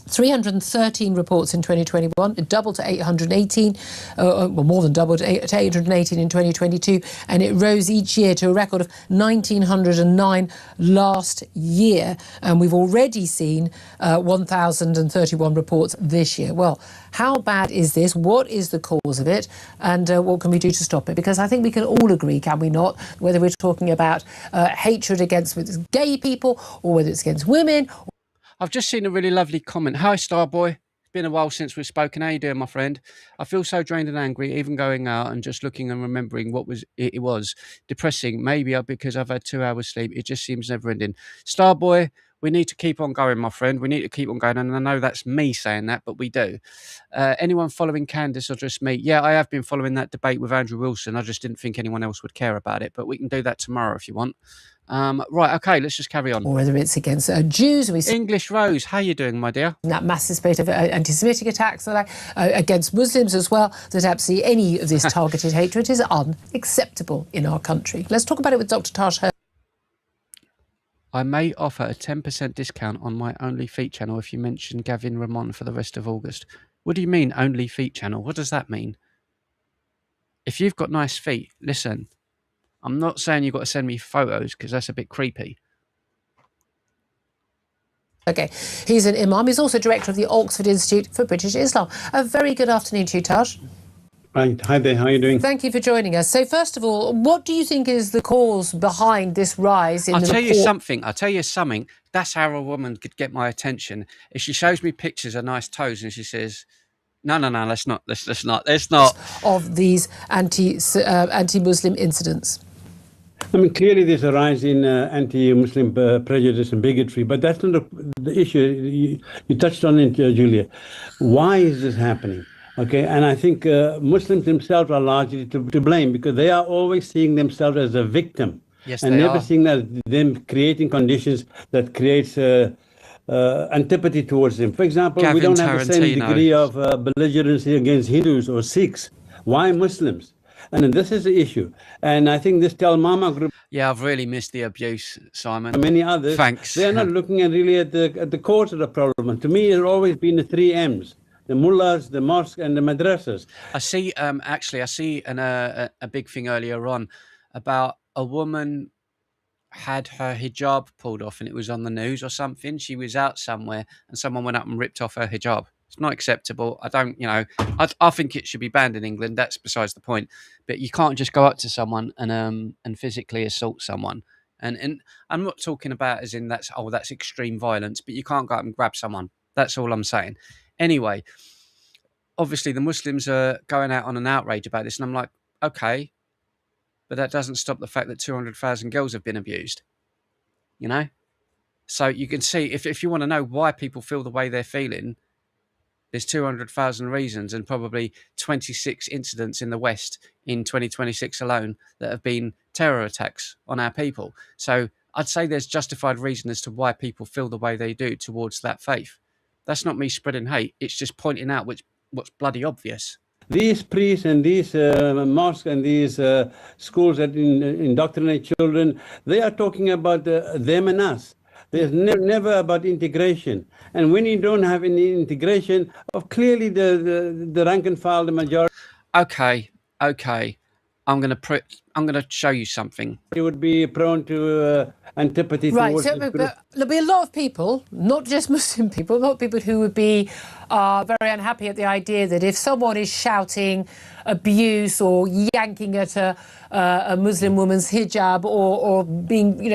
313 reports in 2021, it doubled to 818, well, more than doubled to 818 in 2022, and it rose each year to a record of 1,909 last year. And we've already seen 1,031 reports this year. Well, how bad is this? What is the cause of it? And what can we do to stop it? Because I think we can all agree, can we not, whether we're talking about hatred against gay people or whether it's against women. I've just seen a really lovely comment. Hi, Starboy. It's been a while since we've spoken. How you doing, my friend? I feel so drained and angry, even going out and just looking and remembering what it was depressing. Maybe because I've had 2 hours sleep. It just seems never ending. Starboy, we need to keep on going, my friend. We need to keep on going. And I know that's me saying that, but we do. Anyone following Candice or just me? Yeah, I have been following that debate with Andrew Wilson. I just didn't think anyone else would care about it, but we can do that tomorrow if you want. Right, okay, let's just carry on. Or whether it's against Jews. English Rose, how you doing, my dear? That massive spate of anti-Semitic attacks against Muslims as well, that absolutely any of this targeted hatred is unacceptable in our country. Let's talk about it with Dr. Tash. I may offer a 10% discount on my Only Feet channel if you mention Gavin Ramon for the rest of August. What do you mean, Only Feet channel? What does that mean? If you've got nice feet, listen, I'm not saying you've got to send me photos because that's a bit creepy. Okay, he's an imam. He's also director of the Oxford Institute for British Islam. A very good afternoon to you, Taj. Right. Hi there, how are you doing? Thank you for joining us. So first of all, what do you think is the cause behind this rise in I'll tell you something. That's how a woman could get my attention. If she shows me pictures of nice toes and she says, no, let's not. Of these anti-Muslim incidents. I mean, clearly there's a rise in anti-Muslim prejudice and bigotry, but that's not the issue. You touched on it, Julia. Why is this happening? Okay, and I think Muslims themselves are largely to blame because they are always seeing themselves as a victim. Yes, and never seeing that them creating conditions that creates antipathy towards them. For example, we don't have the same degree of belligerency against Hindus or Sikhs. Why Muslims? And this is the issue. And I think this Tell Mama group. Yeah, I've really missed the abuse, Simon. And many others. Thanks. They're not looking at really at the cause of the problem. And to me, it's always been the 3 M's. The mullahs, the mosques, and the madrasas. I see a big thing earlier on about a woman had her hijab pulled off and it was on the news or something. She was out somewhere and someone went up and ripped off her hijab. It's not acceptable. I think it should be banned in England. That's besides the point. But you can't just go up to someone and physically assault someone. And I'm not talking about as in that's extreme violence, but you can't go up and grab someone. That's all I'm saying. Anyway, obviously the Muslims are going out on an outrage about this, and I'm like, okay, but that doesn't stop the fact that 200,000 girls have been abused. You know? So you can see, if you want to know why people feel the way they're feeling, there's 200,000 reasons and probably 26 incidents in the West in 2026 alone that have been terror attacks on our people. So I'd say there's justified reason as to why people feel the way they do towards that faith. That's not me spreading hate. It's just pointing out what's bloody obvious. These priests and these mosques and these schools that indoctrinate children, they are talking about them and us. There's never about integration. And when you don't have any integration, clearly the rank and file, the majority. Okay. I'm gonna show you something. You would be prone to antipathy. Right, but there'll be a lot of people, not just Muslim people, a lot of people who would be very unhappy at the idea that if someone is shouting abuse or yanking at a Muslim woman's hijab or being,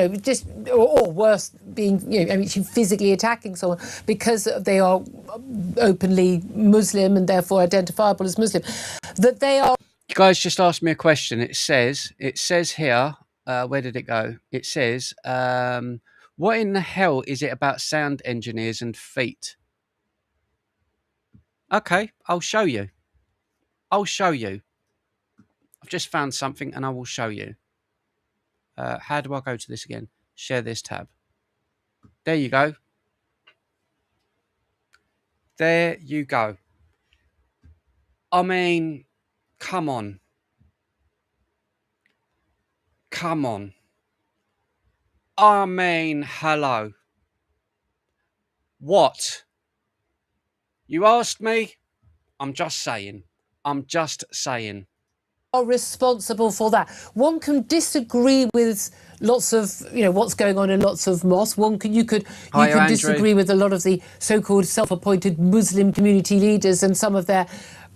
or worse, being, physically attacking someone because they are openly Muslim and therefore identifiable as Muslim, that they are. You guys just asked me a question. It says here, where did it go? It says, What in the hell is it about sound engineers and feet? Okay, I'll show you. I'll show you. I've just found something and I will show you. How do I go to this again? Share this tab. There you go. There you go. I mean, come on. Come on. I mean, hello. What? You asked me? I'm just saying. I'm just saying. Are responsible for that. One can disagree with lots of, what's going on in lots of mosques. You could disagree with a lot of the so-called self-appointed Muslim community leaders and some of their,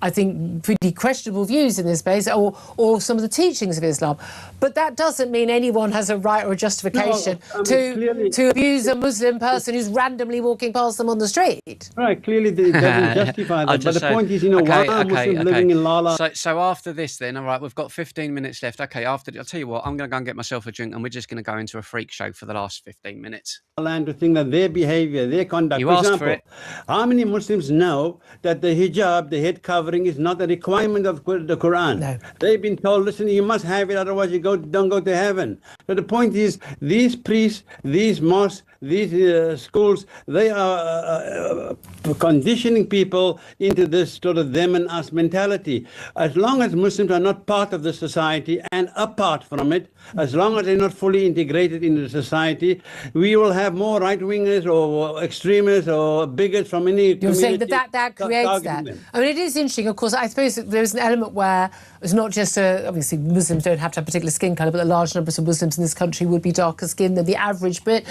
I think, pretty questionable views in this space, or some of the teachings of Islam. But that doesn't mean anyone has a right or a justification to abuse a Muslim person who's randomly walking past them on the street. Right, clearly it doesn't justify that. But the point is, why are Muslims living in Lala? So after this then, all right, we've got 15 minutes left. Okay, I'll tell you what, I'm going to go and get myself a drink and we're just going to go into a freak show for the last 15 minutes. And to think that their behavior, their conduct. You for asked example, for it. How many Muslims know that the hijab, the head covering, is not a requirement of the Quran? No. They've been told, listen, you must have it, otherwise you don't go to heaven. So the point is, these priests, these mosques, these schools, they are conditioning people into this sort of them and us mentality. As long as Muslims are not part of the society and apart from it, as long as they're not fully integrated into the society, we will have more right-wingers or extremists or bigots from any community. You're saying that creates that. I mean, it is interesting, of course. I suppose there's an element where it's not just obviously Muslims don't have to have a particular skin colour, but the large numbers of Muslims in this country would be darker skinned than the average, but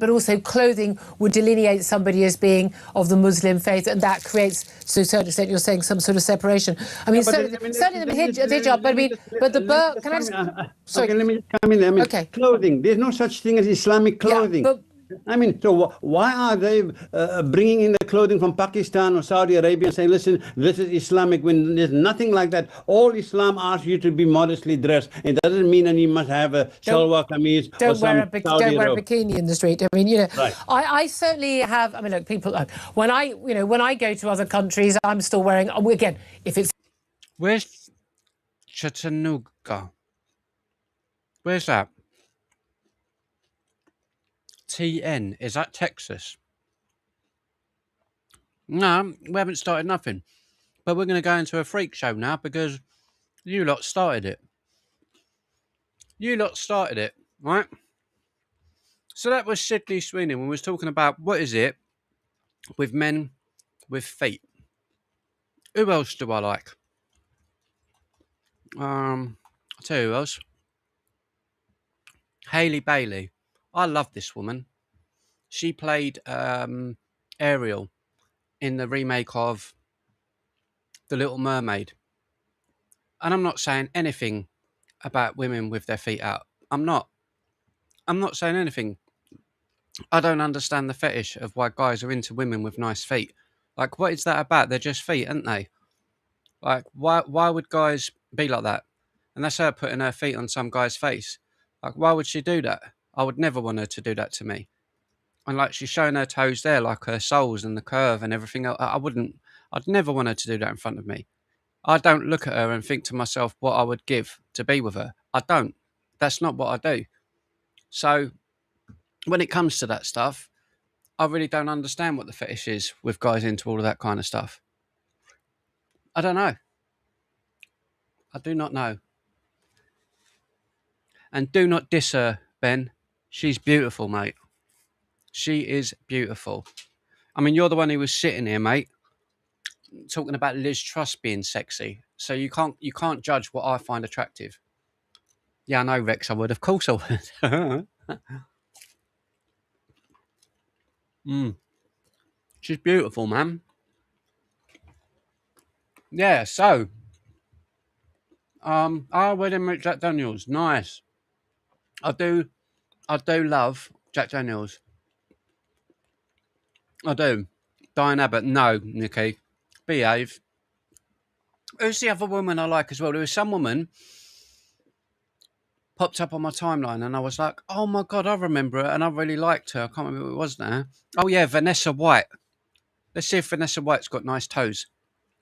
also clothing would delineate somebody as being of the Muslim faith, and that creates, to a certain extent, you're saying, some sort of separation. I mean, certainly the hijab, but the burqa. Can I just? Sorry. Okay, let me come in. I mean, okay. Clothing. There's no such thing as Islamic clothing. Yeah, I mean, so why are they bringing in the clothing from Pakistan or Saudi Arabia and saying, listen, this is Islamic, when there's nothing like that? All Islam asks you to be modestly dressed. It doesn't mean that you must have a shalwar kameez or some don't wear a bikini in the street. I mean, Right. I certainly have. I mean, look, people. When I go to other countries, I'm still wearing. Again, if it's. Where's Chattanooga? Where's that? TN, is that Texas? No, we haven't started nothing. But we're going to go into a freak show now because you lot started it. You lot started it, right? So that was Sidney Sweeney when we was talking about what is it with men with feet. Who else do I like? I'll tell you who else. Hailey Bailey. I love this woman. She played Ariel in the remake of The Little Mermaid. And I'm not saying anything about women with their feet out. I'm not saying anything. I don't understand the fetish of why guys are into women with nice feet. Like, what is that about? They're just feet, aren't they? Like, why would guys be like that? And that's her putting her feet on some guy's face. Like, why would she do that? I would never want her to do that to me. And like, she's showing her toes there, like her soles and the curve and everything else. I'd never want her to do that in front of me. I don't look at her and think to myself what I would give to be with her. I don't. That's not what I do. So when it comes to that stuff, I really don't understand what the fetish is with guys into all of that kind of stuff. I don't know. I do not know. And do not diss her, Ben. She's beautiful, mate. She is beautiful. I mean, you're the one who was sitting here, mate, talking about Liz Truss being sexy. So you can't judge what I find attractive. Yeah, I know, Rex, I would. Of course I would. She's beautiful, man. Yeah, so our wedding with Jack Daniels, nice. I do love Jack Daniels. I do. Diane Abbott, no, Nikki. Behave. Who's the other woman I like as well? There was some woman, popped up on my timeline, and I was like, oh my God, I remember her, and I really liked her. I can't remember who it was now. Oh yeah, Vanessa White. Let's see if Vanessa White's got nice toes.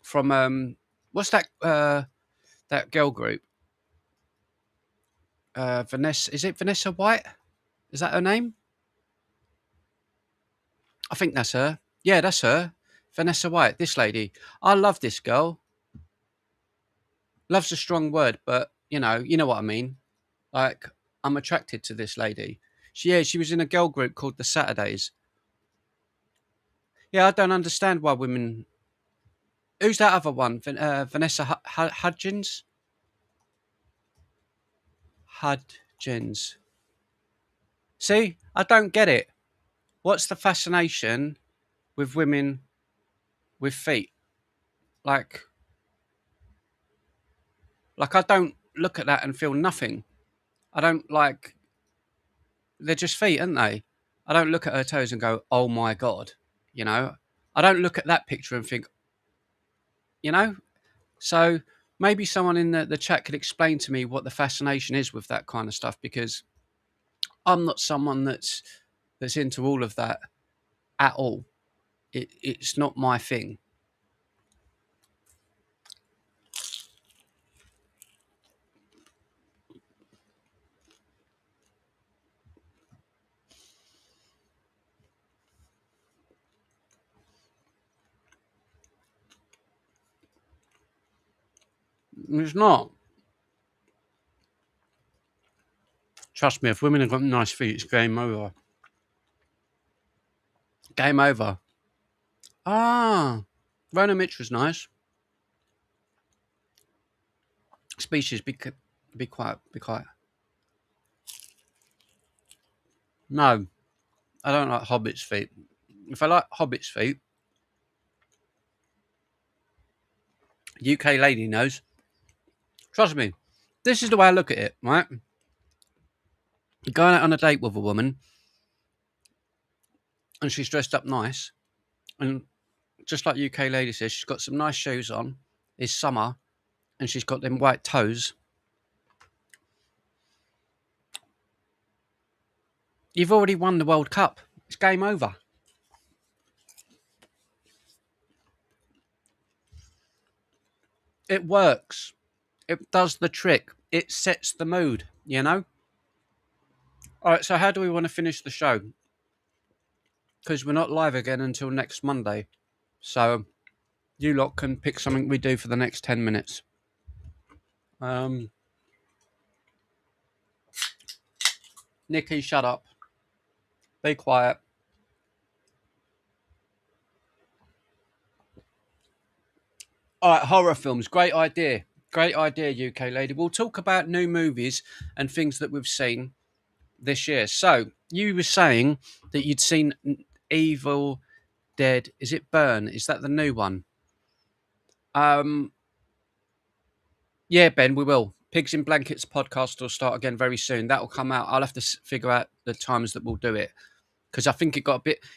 From what's that that girl group? Vanessa, is it Vanessa White? Is that her name? I think that's her. Yeah, that's her. Vanessa White, this lady. I love this girl. Love's a strong word, but you know what I mean. Like, I'm attracted to this lady. She was in a girl group called the Saturdays. Yeah, I don't understand why women. Who's that other one? Vanessa Hudgens. Hudgens. See, I don't get it. What's the fascination with women with feet? Like I don't look at that and feel nothing. I don't like. They're just feet, aren't they? I don't look at her toes and go, "Oh my God," you know. I don't look at that picture and think, you know. So maybe someone in the chat could explain to me what the fascination is with that kind of stuff, because I'm not someone that's into all of that at all. It's not my thing. It's not. Trust me, if women have got nice feet, it's game over. Game over. Ah, Rona Mitch was nice. Species, be quiet, be quiet. No, I don't like Hobbit's feet. If I like Hobbit's feet, UK lady knows. Trust me, this is the way I look at it, right? You're going out on a date with a woman, and she's dressed up nice, and just like UK lady says, she's got some nice shoes on. It's summer, and she's got them white toes. You've already won the World Cup. It's game over. It works. It does the trick. It sets the mood, you know? All right, so how do we want to finish the show? Because we're not live again until next Monday. So you lot can pick something we do for the next 10 minutes. Nikki, shut up. Be quiet. All right, horror films. Great idea. Great idea, UK lady. We'll talk about new movies and things that we've seen this year. So you were saying that you'd seen Evil Dead. Is it Burn? Is that the new one? Yeah, Ben, we will. Pigs in Blankets podcast will start again very soon. That will come out. I'll have to figure out the times that we'll do it, because I think it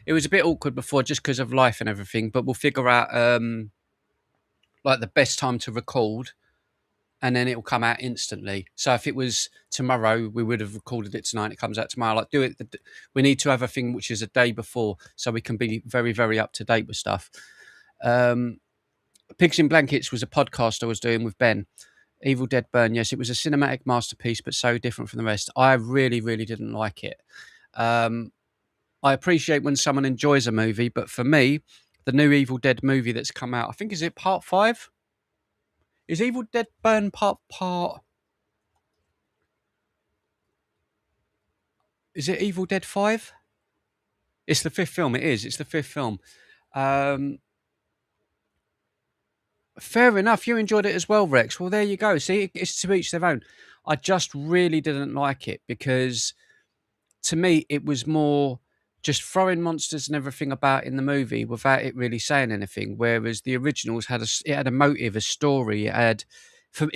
was a bit awkward before just because of life and everything, but we'll figure out like the best time to record, and then it will come out instantly. So if it was tomorrow, we would have recorded it tonight. It comes out tomorrow. Like, do it. We need to have a thing which is a day before, so we can be very, very up to date with stuff. Pigs in Blankets was a podcast I was doing with Ben. Evil Dead Burn. Yes, it was a cinematic masterpiece, but so different from the rest. I really, really didn't like it. I appreciate when someone enjoys a movie, but for me, the new Evil Dead movie that's come out, I think, is it part 5? Is Evil Dead Burn part? Is it Evil Dead 5? It's the 5th film. It is. It's the 5th film. Fair enough. You enjoyed it as well, Rex. Well, there you go. See, it's to each their own. I just really didn't like it because, to me, it was more just throwing monsters and everything about in the movie without it really saying anything. Whereas the originals had a motive, a story. It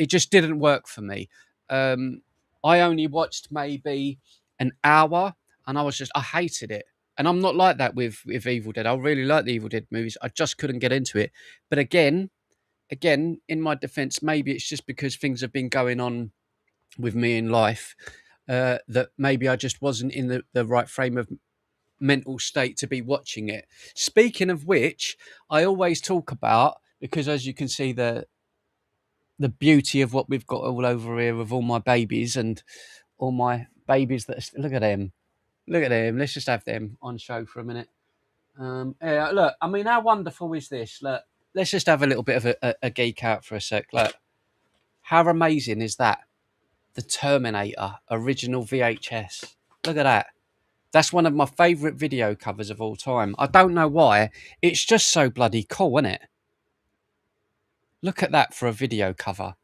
just didn't work for me. I only watched maybe an hour, and I hated it. And I'm not like that with Evil Dead. I really like the Evil Dead movies. I just couldn't get into it. But again, in my defense, maybe it's just because things have been going on with me in life, that maybe I just wasn't in the right frame of mental state to be watching it. Speaking of which, I always talk about, because as you can see, the beauty of what we've got all over here with all my babies and all my babies that are, look at them. Look at them. Let's just have them on show for a minute. Yeah, look, I mean, how wonderful is this? Look, let's just have a little bit of a geek out for a sec. Look, how amazing is that? The Terminator original VHS. Look at that. That's one of my favourite video covers of all time. I don't know why. It's just so bloody cool, isn't it? Look at that for a video cover.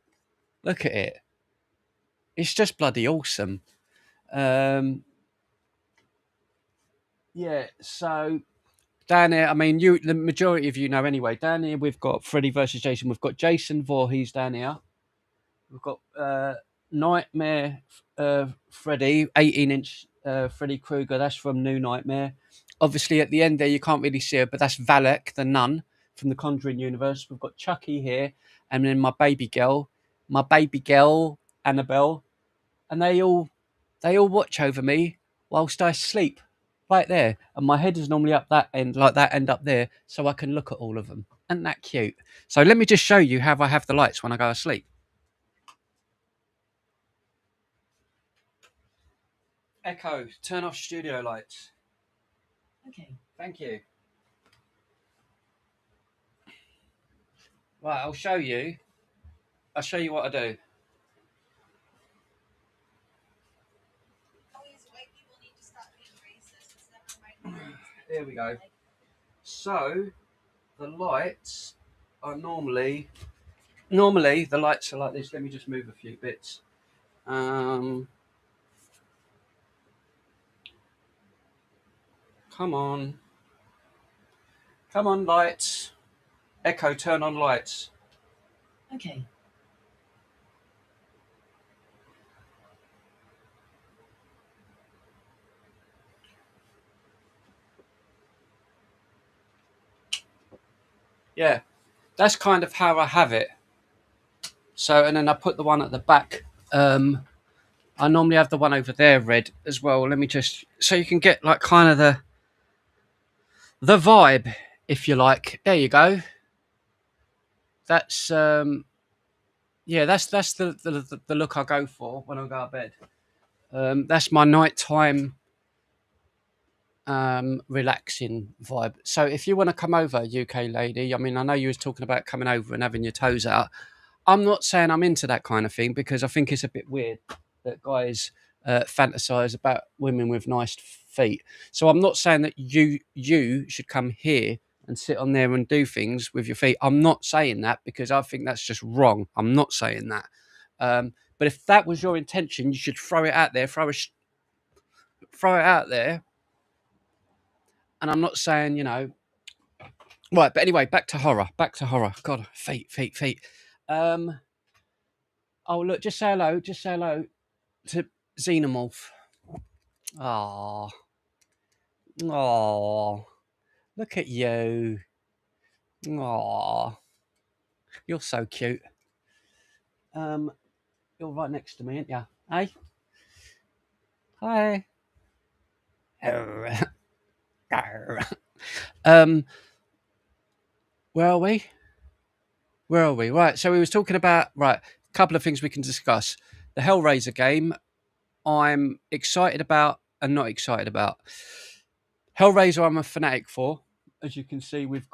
Look at it. It's just bloody awesome. Yeah, so down here, I mean, the majority of you know anyway. Down here, we've got Freddy versus Jason. We've got Jason Voorhees down here. We've got Nightmare Freddy, 18-inch Freddy Krueger. That's from New Nightmare. Obviously, at the end there, you can't really see her, but that's Valak, the nun from the Conjuring universe. We've got Chucky here, and then my baby girl, Annabelle, and they all watch over me whilst I sleep right there. And my head is normally up that end, like that end up there, so I can look at all of them. Isn't that cute? So let me just show you how I have the lights when I go to sleep. Echo, turn off studio lights. Okay, thank you. Right, I'll show you what I do. There we go. So the lights are normally the lights are like this. Let me just move a few bits. Come on, lights. Echo, turn on lights. Okay. Yeah, that's kind of how I have it. So, and then I put the one at the back. I normally have the one over there red as well. Let me just, so you can get like kind of the vibe, if you like. There you go. That's yeah, that's the look I go for when I go to bed. That's my nighttime relaxing vibe. So if you want to come over, UK lady, I mean, I know you was talking about coming over and having your toes out. I'm not saying I'm into that kind of thing, because I think it's a bit weird that guys fantasize about women with nice feet. So I'm not saying that you should come here and sit on there and do things with your feet. I'm not saying that, because I think that's just wrong. I'm not saying that. But if that was your intention, you should throw it out there, throw it out there. And I'm not saying, you know, right. But anyway, back to horror. God, feet. Oh, look, just say hello to Xenomorph. Oh, look at you. Oh, you're so cute. You're right next to me, aren't you? Hey? Hi. Where are we? Right, so we was talking about, right, a couple of things we can discuss. The Hellraiser game, I'm excited about and not excited about. Hellraiser, I'm a fanatic for. As you can see, we've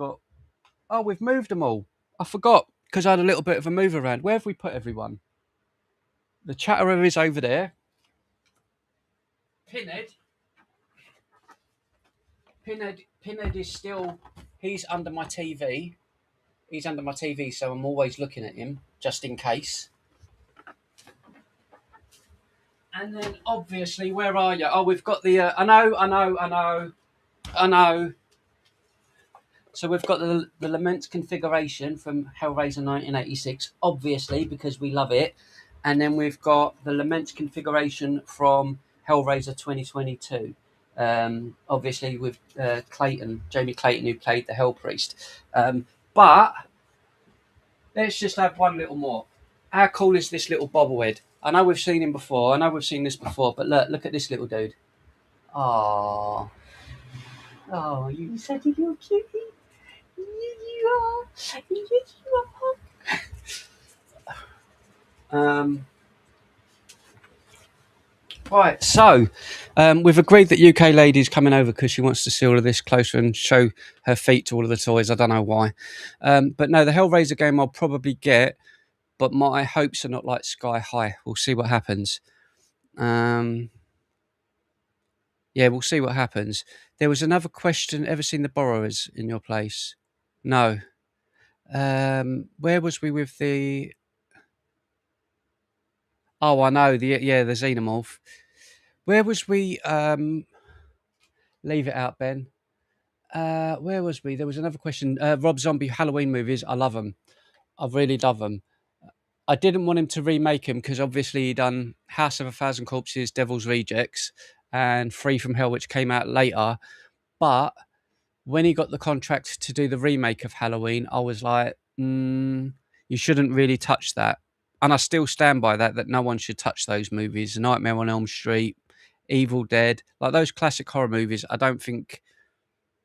moved them all. I forgot, because I had a little bit of a move around. Where have we put everyone? The Chatterer is over there. Pinhead is still, he's under my TV. So I'm always looking at him, just in case. And then, obviously, where are you? Oh, we've got the, I know. So we've got the Lament configuration from Hellraiser 1986, obviously, because we love it. And then we've got the Lament configuration from Hellraiser 2022. Obviously with Jamie Clayton, who played the Hell Priest. But let's just have one little more. How cool is this little bobblehead? I know we've seen him before. I know we've seen this before, but look at this little dude. Oh, you such a little cutie. You are. Yes, you are. Right, so we've agreed that UK lady's coming over because she wants to see all of this closer and show her feet to all of the toys. I don't know why. But no, the Hellraiser game I'll probably get, but my hopes are not like sky high. We'll see what happens. Yeah, we'll see what happens. There was another question. Ever seen The Borrowers in your place? No. Where was we with the... Oh, I know. The Xenomorph. Where was we... Leave it out, Ben. Where was we? There was another question. Rob Zombie Halloween movies. I love them. I really love them. I didn't want him to remake them because obviously he done House of a Thousand Corpses, Devil's Rejects, and Free from Hell, which came out later. But when he got the contract to do the remake of Halloween, I was like, you shouldn't really touch that. And I still stand by that no one should touch those movies. Nightmare on Elm Street, Evil Dead, like those classic horror movies. I don't think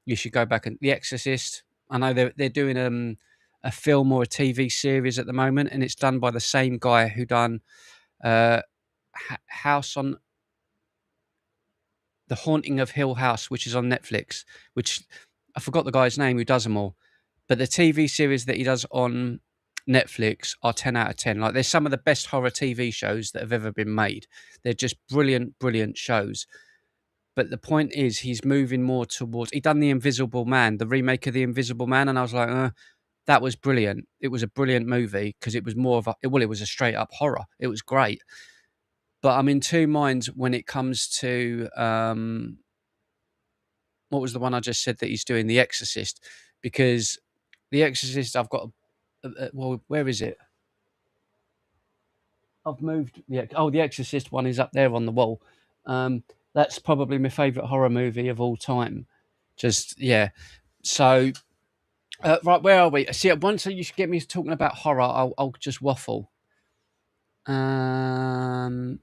you should go back. And The Exorcist, I know they're doing a film or a TV series at the moment, and it's done by the same guy who done House on The Haunting of Hill House, which is on Netflix, which I forgot the guy's name who does them all. But the TV series that he does on Netflix are 10 out of 10. Like, they're some of the best horror TV shows that have ever been made. They're just brilliant, brilliant shows. But the point is, he's moving more towards... He done The Invisible Man, the remake of The Invisible Man, and I was like, that was brilliant. It was a brilliant movie because it was more of a... Well, it was a straight-up horror. It was great. But I'm in two minds when it comes to... what was the one I just said that he's doing? The Exorcist. Because The Exorcist, I've got... well, where is it? I've moved... The Exorcist one is up there on the wall. That's probably my favourite horror movie of all time. Just, yeah. So, right, where are we? See, once you should get me talking about horror, I'll just waffle. The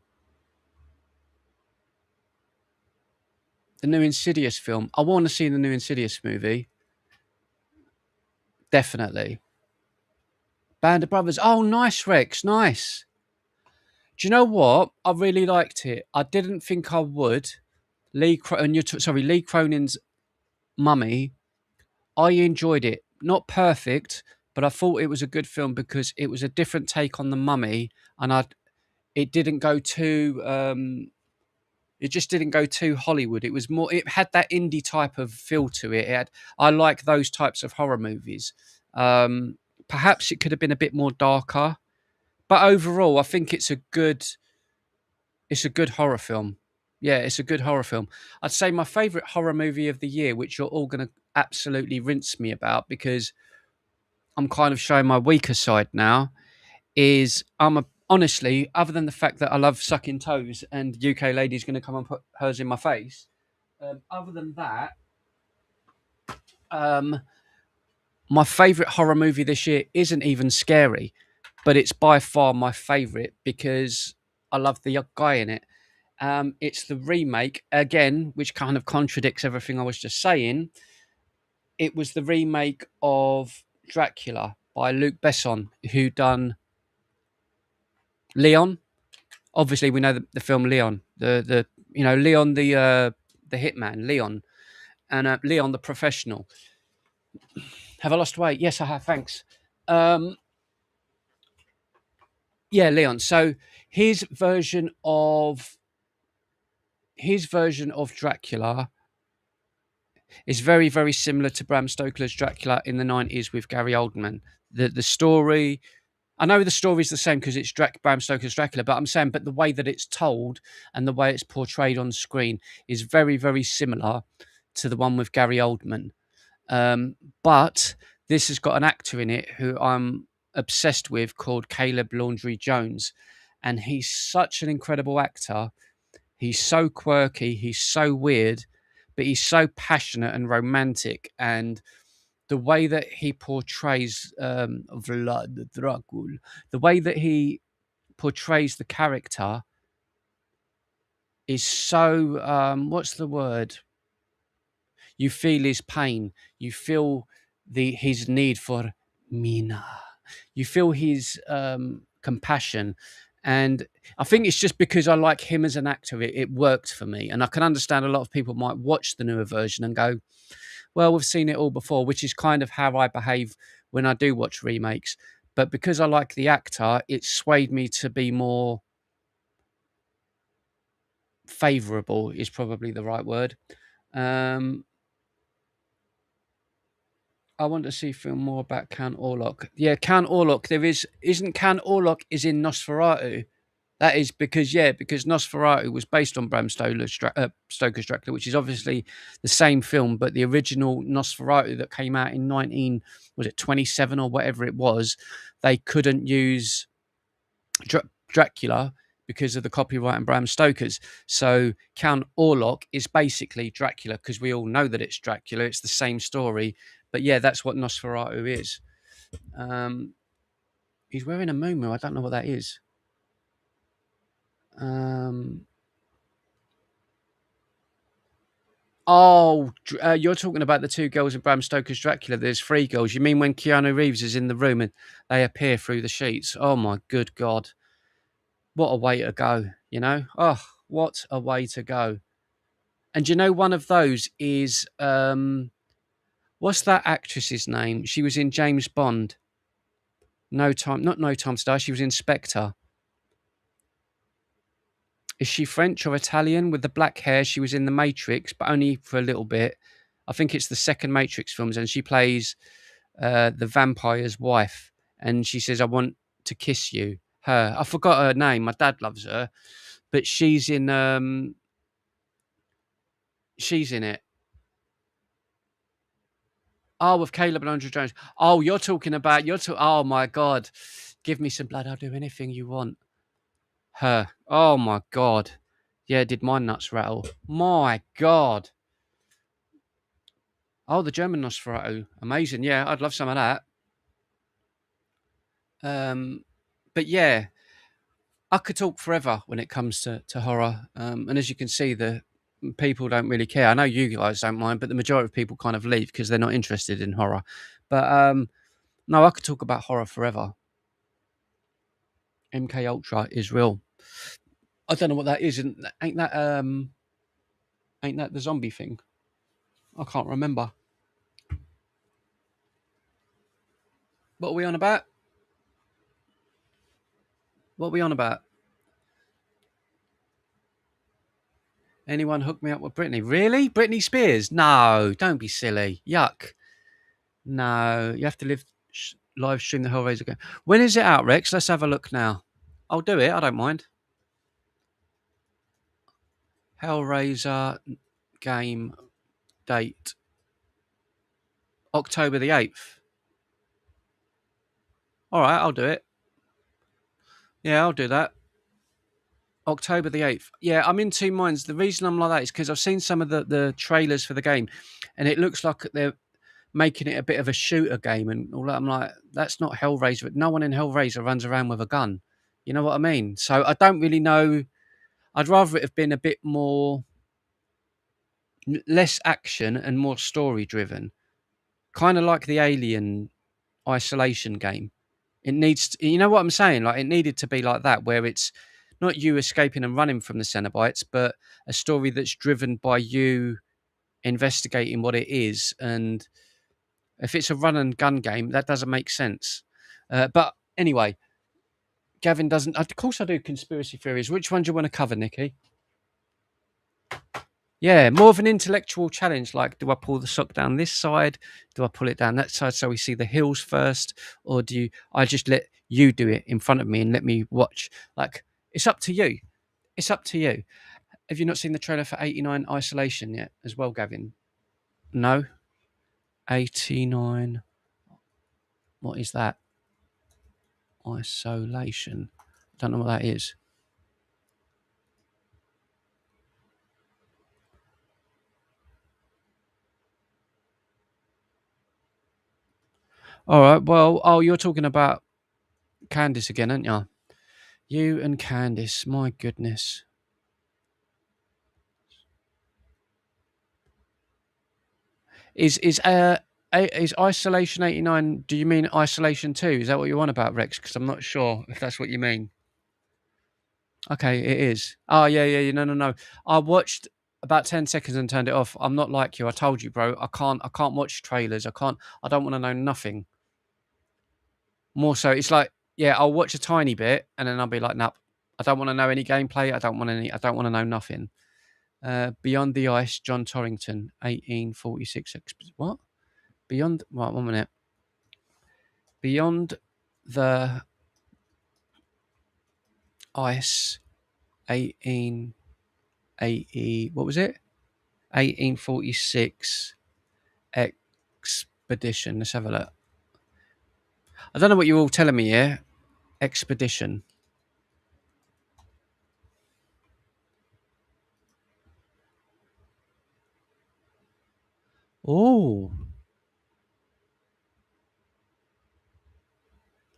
new Insidious film. I want to see the new Insidious movie. Definitely. Band of Brothers. Oh, nice, Rex. Nice. Do you know what? I really liked it. I didn't think I would. Lee Cronin's Mummy. I enjoyed it. Not perfect, but I thought it was a good film because it was a different take on the Mummy, and it didn't go too. It just didn't go too Hollywood. It was more. It had that indie type of feel to it. I like those types of horror movies. Perhaps it could have been a bit more darker, but overall, I think it's a good horror film. Yeah, it's a good horror film. I'd say my favourite horror movie of the year, which you're all going to absolutely rinse me about because I'm kind of showing my weaker side now, is honestly, other than the fact that I love sucking toes and UK lady's going to come and put hers in my face, other than that, my favourite horror movie this year isn't even scary, but it's by far my favourite because I love the guy in it. It's the remake, again, which kind of contradicts everything I was just saying. It was the remake of Dracula by Luc Besson, who done Leon. Obviously, we know the film Leon. Leon the hitman, Leon, and Leon the professional. Have I lost weight? Yes, I have. Thanks. Leon. So his version of Dracula is very, very similar to Bram Stoker's Dracula in the 90s with Gary Oldman. The story, I know the story's the same because it's Bram Stoker's Dracula, but I'm saying, but the way that it's told and the way it's portrayed on screen is very, very similar to the one with Gary Oldman. But this has got an actor in it who I'm obsessed with called Caleb Laundrie Jones. And he's such an incredible actor. He's so quirky. He's so weird, but he's so passionate and romantic. And the way that he portrays Vlad Dracul, the way that he portrays the character is so what's the word? You feel his pain. You feel his need for Mina. You feel his compassion. And I think it's just because I like him as an actor, it worked for me. And I can understand a lot of people might watch the newer version and go, well, we've seen it all before, which is kind of how I behave when I do watch remakes. But because I like the actor, it swayed me to be more favourable, is probably the right word. I want to see film more about Count Orlok. Yeah, Count Orlok. Isn't Count Orlok is in Nosferatu. That is because Nosferatu was based on Bram Stoker's Dracula, which is obviously the same film, but the original Nosferatu that came out in 27 or whatever it was, they couldn't use Dracula because of the copyright and Bram Stoker's. So Count Orlok is basically Dracula because we all know that it's Dracula. It's the same story. But yeah, that's what Nosferatu is. He's wearing a muumuu. I don't know what that is. You're talking about the two girls in Bram Stoker's Dracula. There's three girls. You mean when Keanu Reeves is in the room and they appear through the sheets? Oh, my good God. What a way to go, you know? Oh, what a way to go. And you know, one of those is, what's that actress's name? She was in James Bond. Not No Time to Die. She was in Spectre. Is she French or Italian with the black hair? She was in The Matrix, but only for a little bit. I think it's the second Matrix films, and she plays the vampire's wife. And she says, I want to kiss you. Her. I forgot her name. My dad loves her. But she's in it. Oh, with Caleb and Andrew Jones. Oh, oh my God. Give me some blood. I'll do anything you want. Her. Oh my God. Yeah, did my nuts rattle. My God. Oh, the German Nosferatu. Amazing. Yeah, I'd love some of that. But yeah, I could talk forever when it comes to horror. And as you can see, the people don't really care. I know you guys don't mind, but the majority of people kind of leave because they're not interested in horror. But no, I could talk about horror forever. MK Ultra is real. I don't know what that is. Ain't that the zombie thing? I can't remember. What are we on about? Anyone hook me up with Britney? Really? Britney Spears? No, don't be silly. Yuck. No, you have to live stream the Hellraiser game. When is it out, Rex? Let's have a look now. I'll do it. I don't mind. Hellraiser game date. October the 8th. All right, I'll do it. Yeah, I'll do that. October the 8th. Yeah, I'm in two minds. The reason I'm like that is because I've seen some of the trailers for the game, and it looks like they're making it a bit of a shooter game and all that. I'm like, that's not Hellraiser. No one in Hellraiser runs around with a gun. You know what I mean? So I don't really know. I'd rather it have been a bit more, less action and more story driven. Kind of like the Alien Isolation game. It needs, you know what I'm saying? Like, it needed to be like that, where it's not you escaping and running from the Cenobites, but a story that's driven by you investigating what it is. And if it's a run and gun game, that doesn't make sense. But anyway, Gavin doesn't. Of course, I do conspiracy theories. Which one do you want to cover, Nikki? Yeah, more of an intellectual challenge. Like, do I pull the sock down this side? Do I pull it down that side so we see the heels first? Or do I just let you do it in front of me and let me watch? Like, it's up to you. It's up to you. Have you not seen the trailer for 89 Isolation yet as well, Gavin? No? 89. What is that? Isolation. I don't know what that is. All right. Well, oh, you're talking about Candice again, aren't you? You and Candice. My goodness. Is Isolation 89? Do you mean Isolation 2? Is that what you want about, Rex? Because I'm not sure if that's what you mean. Okay, it is. Oh yeah. No. I watched about 10 seconds and turned it off. I'm not like you. I told you, bro. I can't watch trailers. I don't want to know nothing. More so, it's like, yeah, I'll watch a tiny bit and then I'll be like, nope. I don't want to know any gameplay. I don't want to know nothing. Beyond the Ice, John Torrington, 1846. What? Beyond, right, 1 minute. Beyond the Ice, 1880, what was it? 1846 expedition. Let's have a look. I don't know what you're all telling me here. Expedition. Oh.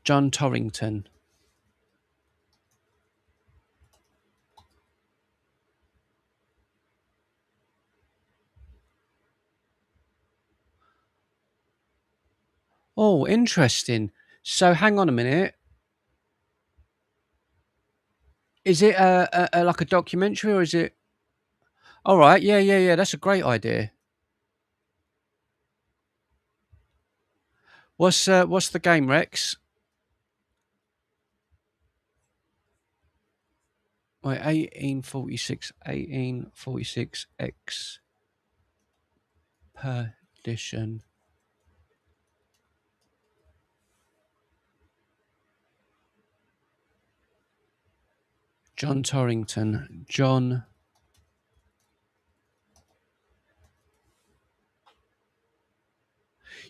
John Torrington. Oh, interesting. So hang on a minute. Is it a like a documentary, or is it? All right. Yeah. That's a great idea. What's the game, Rex? Wait, 1846 expedition. John Torrington. John.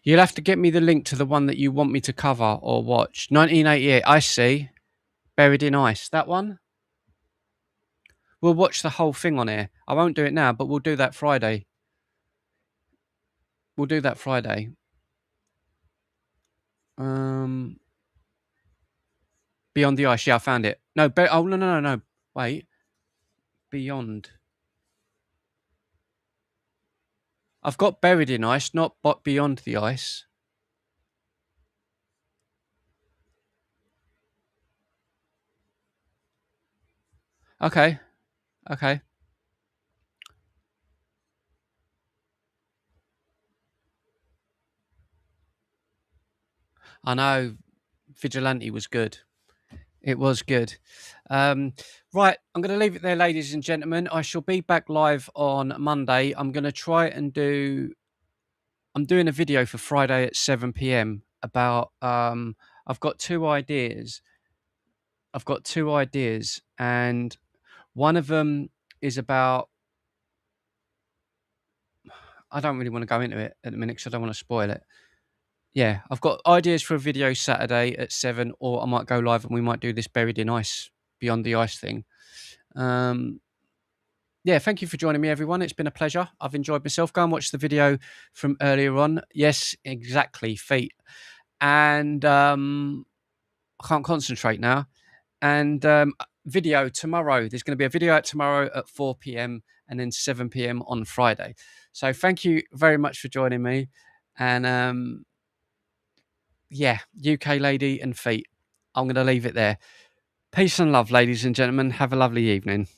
You'll have to get me the link to the one that you want me to cover or watch. 1988. I see. Buried in Ice. That one? We'll watch the whole thing on here. I won't do it now, but we'll do that Friday. Beyond the Ice. Yeah, I found it. No, no. Wait. Beyond. I've got Buried in Ice, not Beyond the Ice. Okay. I know Vigilante was good. It was good. Right, I'm going to leave it there, ladies and gentlemen. I shall be back live on Monday. I'm going to try and I'm doing a video for Friday at 7 p.m. about, I've got two ideas, and one of them is about, I don't really want to go into it at the minute because I don't want to spoil it. Yeah, I've got ideas for a video Saturday at 7, or I might go live and we might do this Buried in Ice, Beyond the Ice thing. Yeah, thank you for joining me, everyone. It's been a pleasure. I've enjoyed myself. Go and watch the video from earlier on. Yes, exactly, feet. And I can't concentrate now. And video tomorrow. There's going to be a video out tomorrow at 4 p.m. and then 7 p.m. on Friday. So thank you very much for joining me. And yeah, UK lady and feet. I'm going to leave it there. Peace and love, ladies and gentlemen. Have a lovely evening.